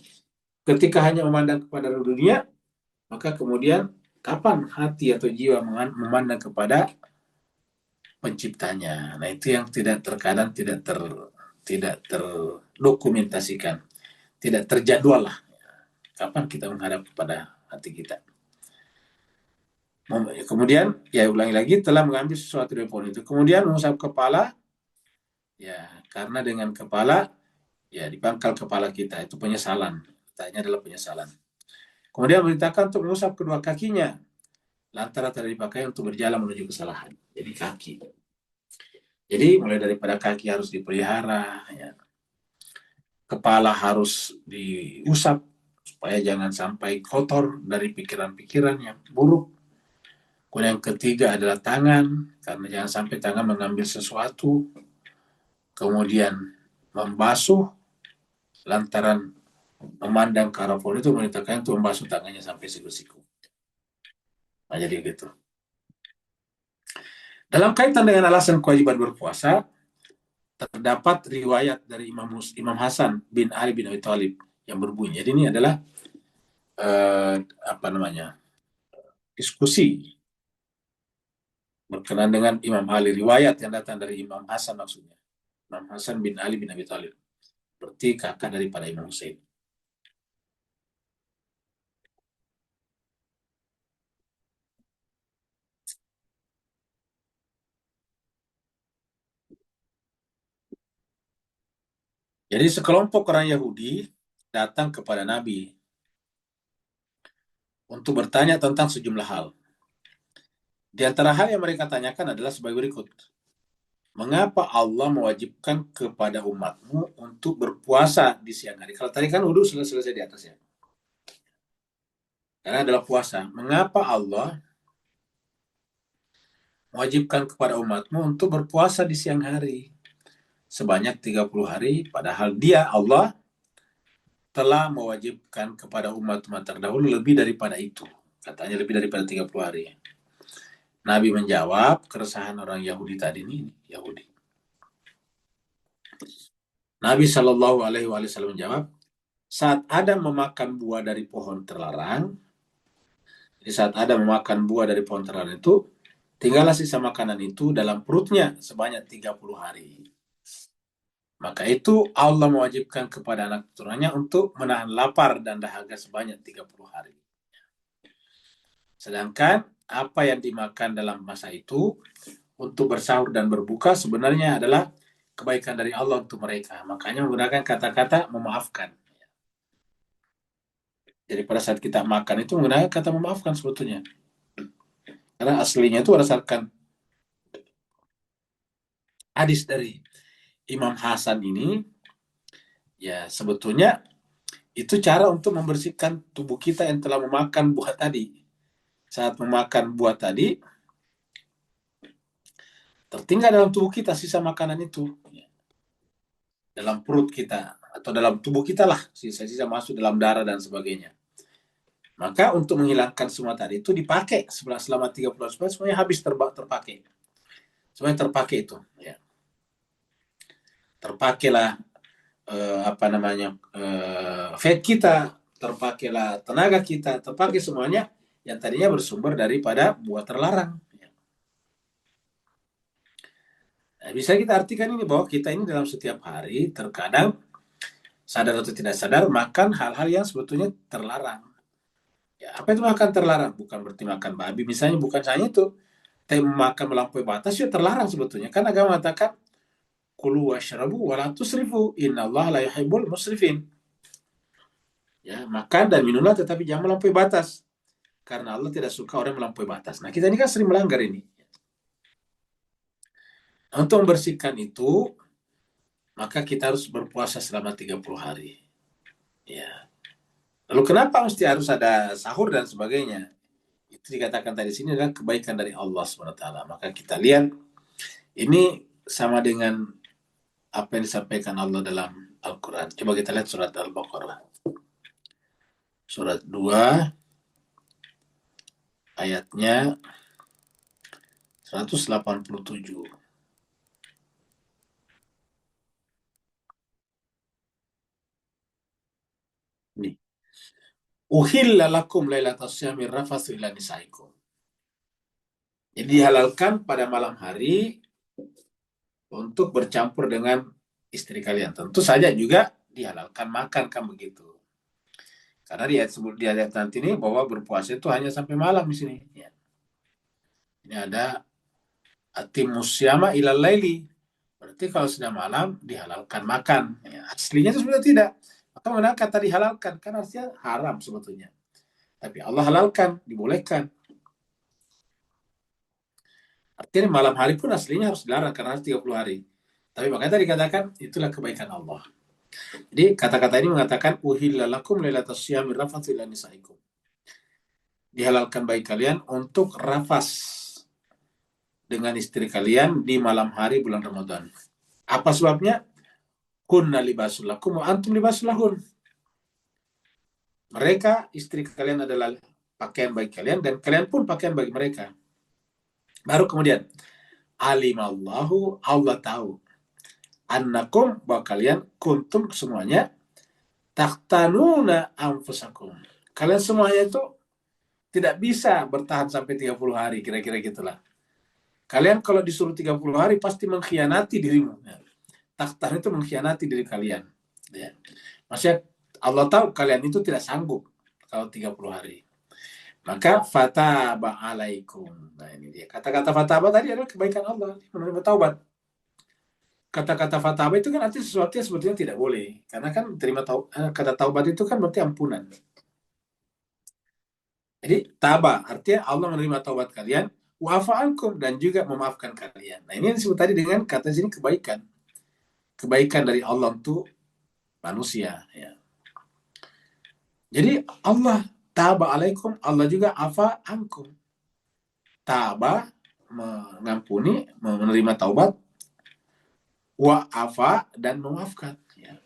Ketika hanya memandang kepada dunia, maka kemudian kapan hati atau jiwa memandang kepada penciptanya. Nah, itu yang terkadang tidak terdokumentasikan, tidak terjadwal lah. Kapan kita menghadap kepada hati kita. Kemudian, ya ulangi lagi, telah mengambil sesuatu dari pohon itu. Kemudian mengusap kepala, ya karena dengan kepala, ya di pangkal kepala kita, itu penyesalan. Tanya adalah penyesalan. Kemudian beritakan untuk mengusap kedua kakinya, lantaran telah dipakai untuk berjalan menuju kesalahan. Jadi kaki. Jadi mulai daripada kaki harus dipelihara, ya. Kepala harus diusap supaya jangan sampai kotor dari pikiran-pikiran yang buruk. Kemudian yang ketiga adalah tangan, karena jangan sampai tangan mengambil sesuatu. Kemudian membasuh, lantaran memandang ke arah pohon itu memerintahkan untuk membasuh tangannya sampai siku-siku. Nah, jadi gitu. Dalam kaitan dengan alasan kewajiban berpuasa, terdapat riwayat dari Imam Hasan bin Ali bin Abi Thalib yang berbunyi. Jadi ini adalah apa namanya, diskusi berkenaan dengan Imam Ali, riwayat yang datang dari Imam Hasan maksudnya. Imam Hasan bin Ali bin Abi Thalib. Berarti kakak daripada Imam Hussein. Jadi sekelompok orang Yahudi datang kepada Nabi untuk bertanya tentang sejumlah hal. Di antara hal yang mereka tanyakan adalah sebagai berikut. Mengapa Allah mewajibkan kepada umatmu untuk berpuasa di siang hari? Kalau tadi kan wudhu selesai di atas ya. Karena adalah puasa. Mengapa Allah mewajibkan kepada umatmu untuk berpuasa di siang hari? Sebanyak 30 hari. Padahal dia, Allah, telah mewajibkan kepada umat-umat terdahulu lebih daripada itu. Katanya lebih daripada 30 hari. Nabi menjawab keresahan orang Yahudi tadi ini. Yahudi. Nabi Shallallahu Alaihi Wasallam menjawab, saat Adam memakan buah dari pohon terlarang, jadi saat Adam memakan buah dari pohon terlarang itu, tinggallah sisa makanan itu dalam perutnya sebanyak 30 hari. Maka itu Allah mewajibkan kepada anak keturunannya untuk menahan lapar dan dahaga sebanyak 30 hari. Sedangkan apa yang dimakan dalam masa itu untuk bersahur dan berbuka sebenarnya adalah kebaikan dari Allah untuk mereka. Makanya menggunakan kata-kata memaafkan. Jadi pada saat kita makan itu menggunakan kata memaafkan sebetulnya. Karena aslinya itu berdasarkan hadis dari Imam Hasan ini, ya sebetulnya itu cara untuk membersihkan tubuh kita yang telah memakan buah tadi. Saat memakan buah tadi, tertinggal dalam tubuh kita sisa makanan itu. Dalam perut kita, atau dalam tubuh kita lah, sisa-sisa masuk dalam darah dan sebagainya. Maka untuk menghilangkan semua tadi itu dipakai selama 30 hari, semuanya habis terpakai. Semuanya terpakai itu. Ya. Terpakailah fat kita, terpakailah tenaga kita, terpakai semuanya yang tadinya bersumber daripada buah terlarang. Nah, bisa kita artikan ini bahwa kita ini dalam setiap hari terkadang sadar atau tidak sadar makan hal-hal yang sebetulnya terlarang. Ya, apa itu makan terlarang? Bukan berarti makan babi, misalnya bukan hanya itu. Tapi makan melampaui batas itu terlarang sebetulnya. Kan agama mengatakan kulu washrabu wala tusrifu innallaha la yuhibbul musrifin. Ya, makan dan minumlah tetapi jangan melampaui batas. Karena Allah tidak suka orang melampaui batas. Nah, kita ini kan sering melanggar ini. Untuk membersihkan itu, maka kita harus berpuasa selama 30 hari. Ya. Lalu kenapa mesti harus ada sahur dan sebagainya? Itu dikatakan tadi sini adalah kebaikan dari Allah SWT. Maka kita lihat ini sama dengan apa yang disampaikan Allah dalam Al-Quran. Coba kita lihat surat Al-Baqarah. Surat 2 ayatnya 187. Ini. Uhilla lakum lailatas syamir rafathu ila nisaikum. Jadi dihalalkan pada malam hari untuk bercampur dengan istri kalian. Tentu saja juga dihalalkan makan kan begitu. Karena di ayat nanti ini bahwa berpuasa itu hanya sampai malam di sini. Ya. Ini ada atimus syama ilal laili. Berarti kalau sudah malam dihalalkan makan. Ya, aslinya itu sebenarnya tidak. Maka menggunakan kata dihalalkan kan artinya haram sebetulnya. Tapi Allah halalkan, dibolehkan. Artinya malam hari pun aslinya harus dilarang karena harus 30 hari. Tapi makanya tadi dikatakan itulah kebaikan Allah. Jadi kata-kata ini mengatakan uhilla lakum lailatas syamir rafathu ila nisaikum. Dihalalkan bagi kalian untuk rafas dengan istri kalian di malam hari bulan Ramadan. Apa sebabnya? Kunna libasul lakum wa antum libasul lahun. Mereka, istri kalian adalah pakaian bagi kalian dan kalian pun pakaian bagi mereka. Baru kemudian alimallahu, Allah tahu annakum, bahwa kalian kuntum semuanya takhtanuna anfusakum. Kalian semuanya itu tidak bisa bertahan sampai 30 hari, kira-kira gitulah. Kalian kalau disuruh 30 hari pasti mengkhianati dirimu. Ya. Takhtan itu mengkhianati diri kalian. Ya. Maksudnya Allah tahu kalian itu tidak sanggup kalau 30 hari. Maka fataba alaikum. Nah ini dia. Kata-kata fataba tadi adalah kebaikan Allah. Menerima taubat. Kata-kata fataba itu kan artinya sesuatu yang sebetulnya tidak boleh. Karena kan kata taubat itu kan berarti ampunan. Jadi taba artinya Allah menerima taubat kalian. Wa'afa'ankum dan juga memaafkan kalian. Nah ini yang disebut tadi dengan kata sini kebaikan. Kebaikan dari Allah untuk manusia. Ya. Jadi Allah taba alaikum, Allah juga afa ankum. Taba mengampuni, menerima taubat, wa'afa dan memaafkan. Ya.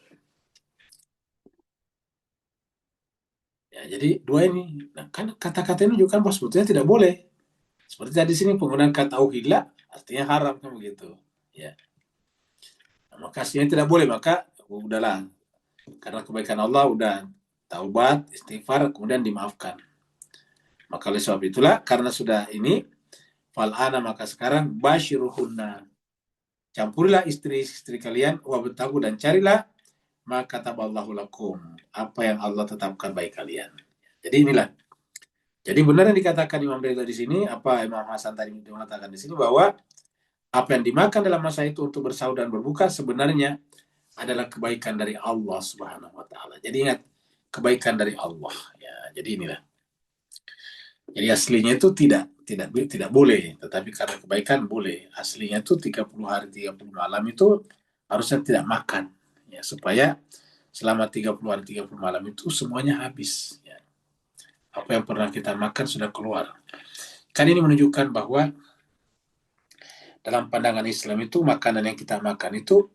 Ya, jadi dua ini. Nah, kan kata-kata ini juga kan sebetulnya tidak boleh. Seperti tadi sini penggunaan kata uhilla artinya haram kan begitu. Ya. Nah, maka aslinya tidak boleh, maka udahlah. Karena kebaikan Allah udah taubat, istighfar, kemudian dimaafkan. Maka oleh sebab itulah karena sudah ini fal'ana, maka sekarang basyiruhunna. Campurilah istri-istri kalian wabtagu dan carilah maka taballahu lakum, apa yang Allah tetapkan bagi kalian. Jadi inilah. Jadi benar yang dikatakan Imam Ridho di sini, apa Imam Hasan tadi mengatakan di sini bahwa apa yang dimakan dalam masa itu untuk bersahur dan berbuka sebenarnya adalah kebaikan dari Allah Subhanahu wa taala. Jadi ingat, kebaikan dari Allah. Ya, jadi inilah. Jadi aslinya itu tidak boleh, tetapi karena kebaikan boleh. Aslinya itu 30 hari 30 malam itu harusnya tidak makan, ya, supaya selama 30 hari 30 malam itu semuanya habis. Ya. Apa yang pernah kita makan sudah keluar. Kan ini menunjukkan bahwa dalam pandangan Islam itu makanan yang kita makan itu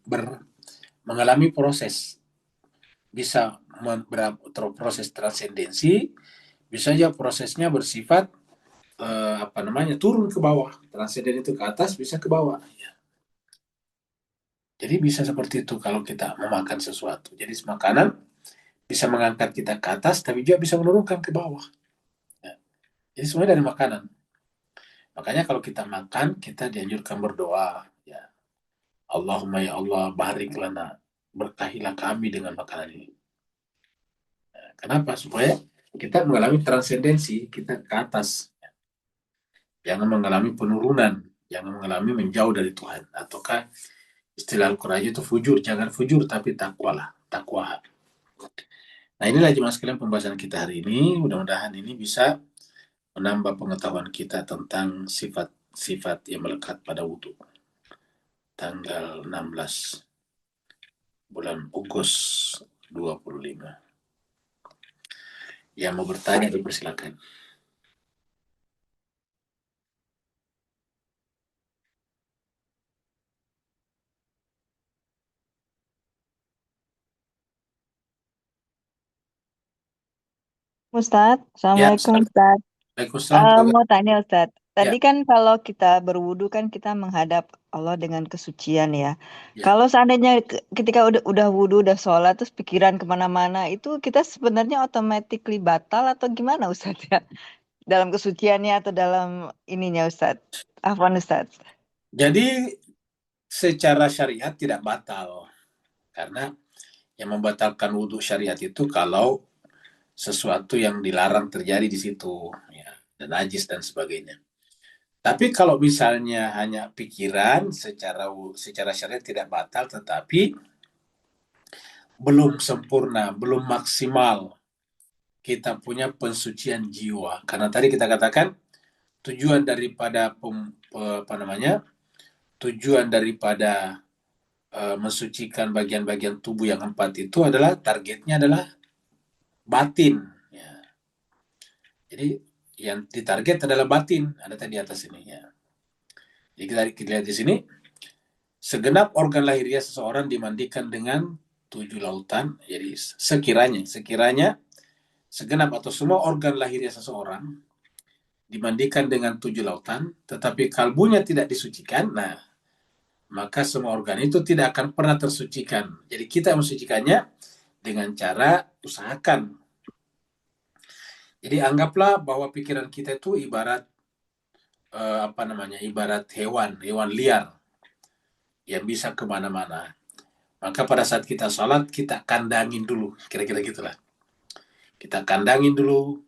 mengalami proses, bisa proses transendensi, bisa saja prosesnya bersifat turun ke bawah, transenden itu ke atas, bisa ke bawah. Ya. Jadi bisa seperti itu kalau kita memakan sesuatu. Jadi makanan bisa mengangkat kita ke atas, tapi juga bisa menurunkan ke bawah. Ya. Jadi semuanya dari makanan. Makanya kalau kita makan, kita dianjurkan berdoa. Ya. Allahumma ya Allah, barik lana, berkahilah kami dengan makanan ini. Nah, kenapa? Supaya kita mengalami transendensi, kita ke atas. Jangan mengalami penurunan, jangan mengalami menjauh dari Tuhan. Ataukah istilah Al-Quran itu fujur, jangan fujur, tapi takwalah, takwa. Nah inilah jemaah sekalian pembahasan kita hari ini. Mudah-mudahan ini bisa menambah pengetahuan kita tentang sifat-sifat yang melekat pada wudhu. Tanggal 16 bulan Agustus 25. Yang mau bertanya, dipersilakan. Ustadz, Ya, Assalamualaikum silakan. Ustadz. Waalaikumsalam. Mau tanya Ustadz, tadi Ya, kan kalau kita berwudu kan kita menghadap Allah dengan kesucian ya. ya. Kalau seandainya ketika udah wudu, udah sholat, terus pikiran kemana-mana, itu kita sebenarnya automatically batal atau gimana Ustadz ya? Dalam kesuciannya atau dalam ininya Ustadz? Afwan Ustadz. Jadi secara syariat tidak batal. Karena yang membatalkan wudhu syariat itu kalau sesuatu yang dilarang terjadi di situ, ya, dan najis dan sebagainya. Tapi kalau misalnya hanya pikiran, secara syariat tidak batal, tetapi belum sempurna, belum maksimal kita punya pensucian jiwa. Karena tadi kita katakan tujuan daripada tujuan daripada mensucikan bagian-bagian tubuh yang 4 itu adalah targetnya adalah batin. Ya. Jadi yang ditarget adalah batin, ada tadi atas ini. Ya. Jadi kita lihat di sini, segenap organ lahiriah seseorang dimandikan dengan 7 lautan. Jadi sekiranya segenap atau semua organ lahiriah seseorang dimandikan dengan 7 lautan, tetapi kalbunya tidak disucikan, nah maka semua organ itu tidak akan pernah tersucikan. Jadi kita mensucikannya dengan cara usahakan. Jadi anggaplah bahwa pikiran kita itu ibarat ibarat hewan liar yang bisa kemana-mana. Maka pada saat kita sholat, kita kandangin dulu, kira-kira gitulah. Kita kandangin dulu,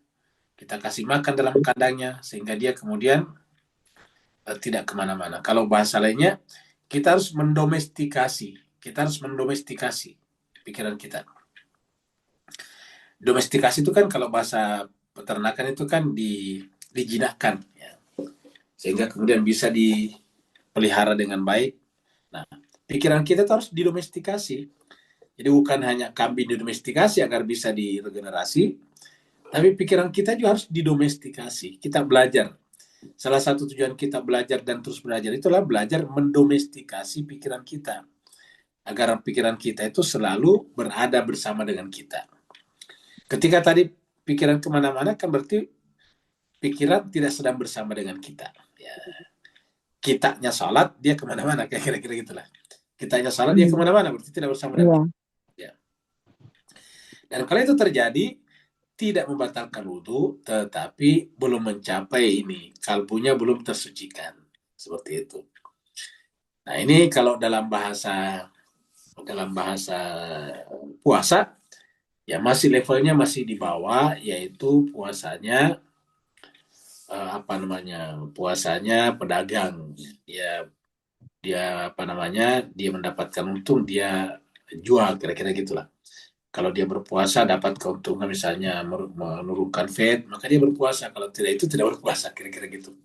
kita kasih makan dalam kandangnya, sehingga dia kemudian tidak kemana-mana. Kalau bahasa lainnya, kita harus mendomestikasi pikiran kita. Domestikasi itu kan kalau bahasa peternakan itu kan dijinakkan, ya. Sehingga kemudian bisa dipelihara dengan baik. Nah, pikiran kita harus didomestikasi. Jadi bukan hanya kambing didomestikasi agar bisa diregenerasi, tapi pikiran kita juga harus didomestikasi. Kita belajar. Salah satu tujuan kita belajar dan terus belajar itulah belajar mendomestikasi pikiran kita. Agar pikiran kita itu selalu berada bersama dengan kita. Ketika tadi pikiran kemana-mana kan berarti pikiran tidak sedang bersama dengan kita. Ya. Kitanya sholat, dia kemana-mana, kira-kira gitulah. Kitanya sholat, dia kemana-mana, berarti tidak bersama dengan kita. Iya. Ya. Dan kalau itu terjadi, tidak membatalkan wudhu, tetapi belum mencapai ini, kalbunya belum tersucikan. Seperti itu. Nah ini kalau dalam bahasa puasa, ya masih levelnya masih di bawah, yaitu puasanya puasanya pedagang. Ya dia dia mendapatkan untung, dia jual, kira-kira gitulah. Kalau dia berpuasa dapat keuntungan misalnya menurunkan fat, maka dia berpuasa. Kalau tidak itu tidak berpuasa, kira-kira gitu.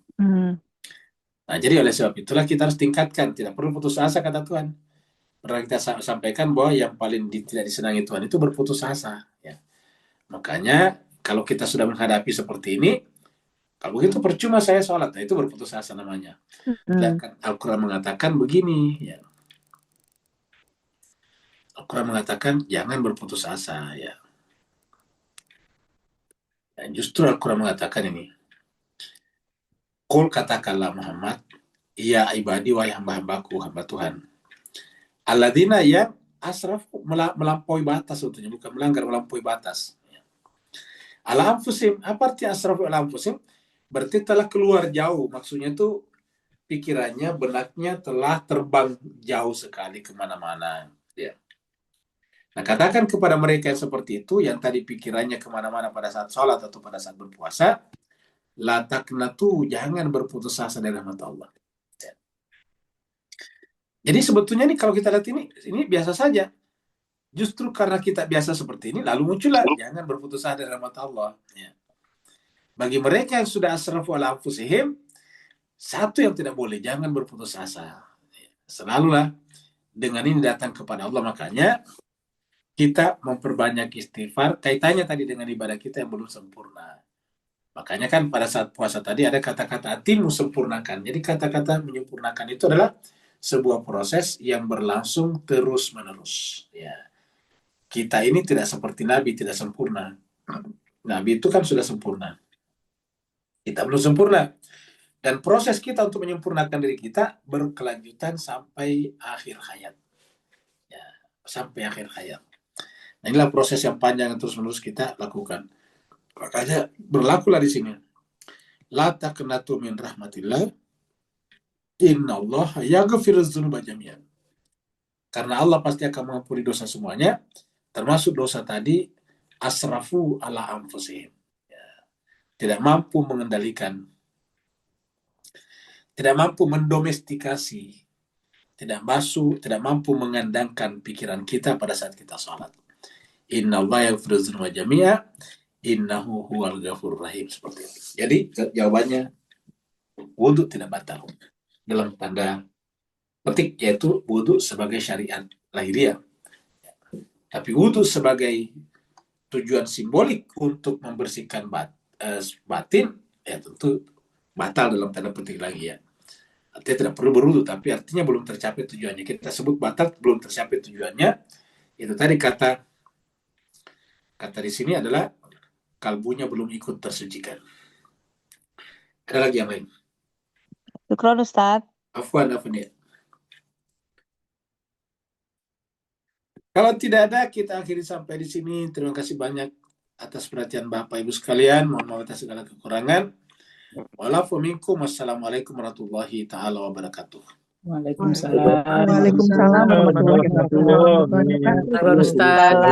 Nah, jadi oleh sebab itulah kita harus tingkatkan, tidak perlu putus asa kata Tuhan. Pernah kita sampaikan bahwa yang paling tidak disenangi Tuhan itu berputus asa. Ya. Makanya kalau kita sudah menghadapi seperti ini, kalau begitu percuma saya sholat, nah itu berputus asa namanya. Sedangkan Al-Quran mengatakan begini, ya. Al-Quran mengatakan jangan berputus asa, ya. Dan justru Al-Quran mengatakan ini, Qul katakanlah Muhammad, ya ibadi wa hamba-hambaku, hamba Tuhan. Alladzina yang asraf melampaui batas sebetulnya, bukan melanggar, melampaui batas. Ala anfusim, apa arti asraf ala anfusim? Berarti telah keluar jauh, maksudnya itu pikirannya, benaknya telah terbang jauh sekali kemana-mana. Ya. Nah, katakan kepada mereka yang seperti itu, yang tadi pikirannya kemana-mana pada saat sholat atau pada saat berpuasa, la taqnatu, jangan berputus asa dari rahmat Allah. Ya. Jadi sebetulnya nih kalau kita lihat ini biasa saja. Justru karena kita biasa seperti ini, lalu muncullah jangan berputus asa dari rahmat Allah. Ya. Bagi mereka yang sudah asrafu ala anfusihim, satu yang tidak boleh, jangan berputus asa. Selalulah dengan ini datang kepada Allah. Makanya kita memperbanyak istighfar, kaitannya tadi dengan ibadah kita yang belum sempurna. Makanya kan pada saat puasa tadi ada kata-kata atimu, sempurnakan. Jadi kata-kata menyempurnakan itu adalah sebuah proses yang berlangsung terus-menerus. Ya. Kita ini tidak seperti Nabi, tidak sempurna. Nabi itu kan sudah sempurna. Kita belum sempurna. Dan proses kita untuk menyempurnakan diri kita berkelanjutan sampai akhir hayat. Ya, sampai akhir hayat. Nah, inilah proses yang panjang yang terus-menerus kita lakukan. Makanya berlakulah di sini. La taqnatu min rahmatillah. Innallaha yaghfirudz dzunuba jami'an. Karena Allah pasti akan mengampuni dosa semuanya, termasuk dosa tadi asrafu ala anfusihim. Ya. Tidak mampu mengendalikan, tidak mampu mendomestikasi, tidak mampu mengandangkan pikiran kita pada saat kita sholat. Innallaha yaghfirudz dzunuba jami'an. Innahu huwal ghafurur rahim, seperti itu. Jadi jawabannya wudu tidak batal dalam tanda petik, yaitu wudu sebagai syariat lahiriah. Tapi wudu sebagai tujuan simbolik untuk membersihkan batin, ya tentu batal dalam tanda petik lagi ya. Artinya tidak perlu berwudu, tapi artinya belum tercapai tujuannya. Kita sebut batal belum tercapai tujuannya. Itu tadi kata di sini adalah kalbunya belum ikut tersucikan. Ada lagi yang lain? Syukron Ustaz. Afwan ya. Kalau tidak ada, kita akhiri sampai di sini. Terima kasih banyak atas perhatian Bapak Ibu sekalian. Mohon maaf atas segala kekurangan. Wassalamualaikum warahmatullahi taala wabarakatuh. Waalaikumsalam. Waalaikumsalam warahmatullahi wabarakatuh. Ustaz.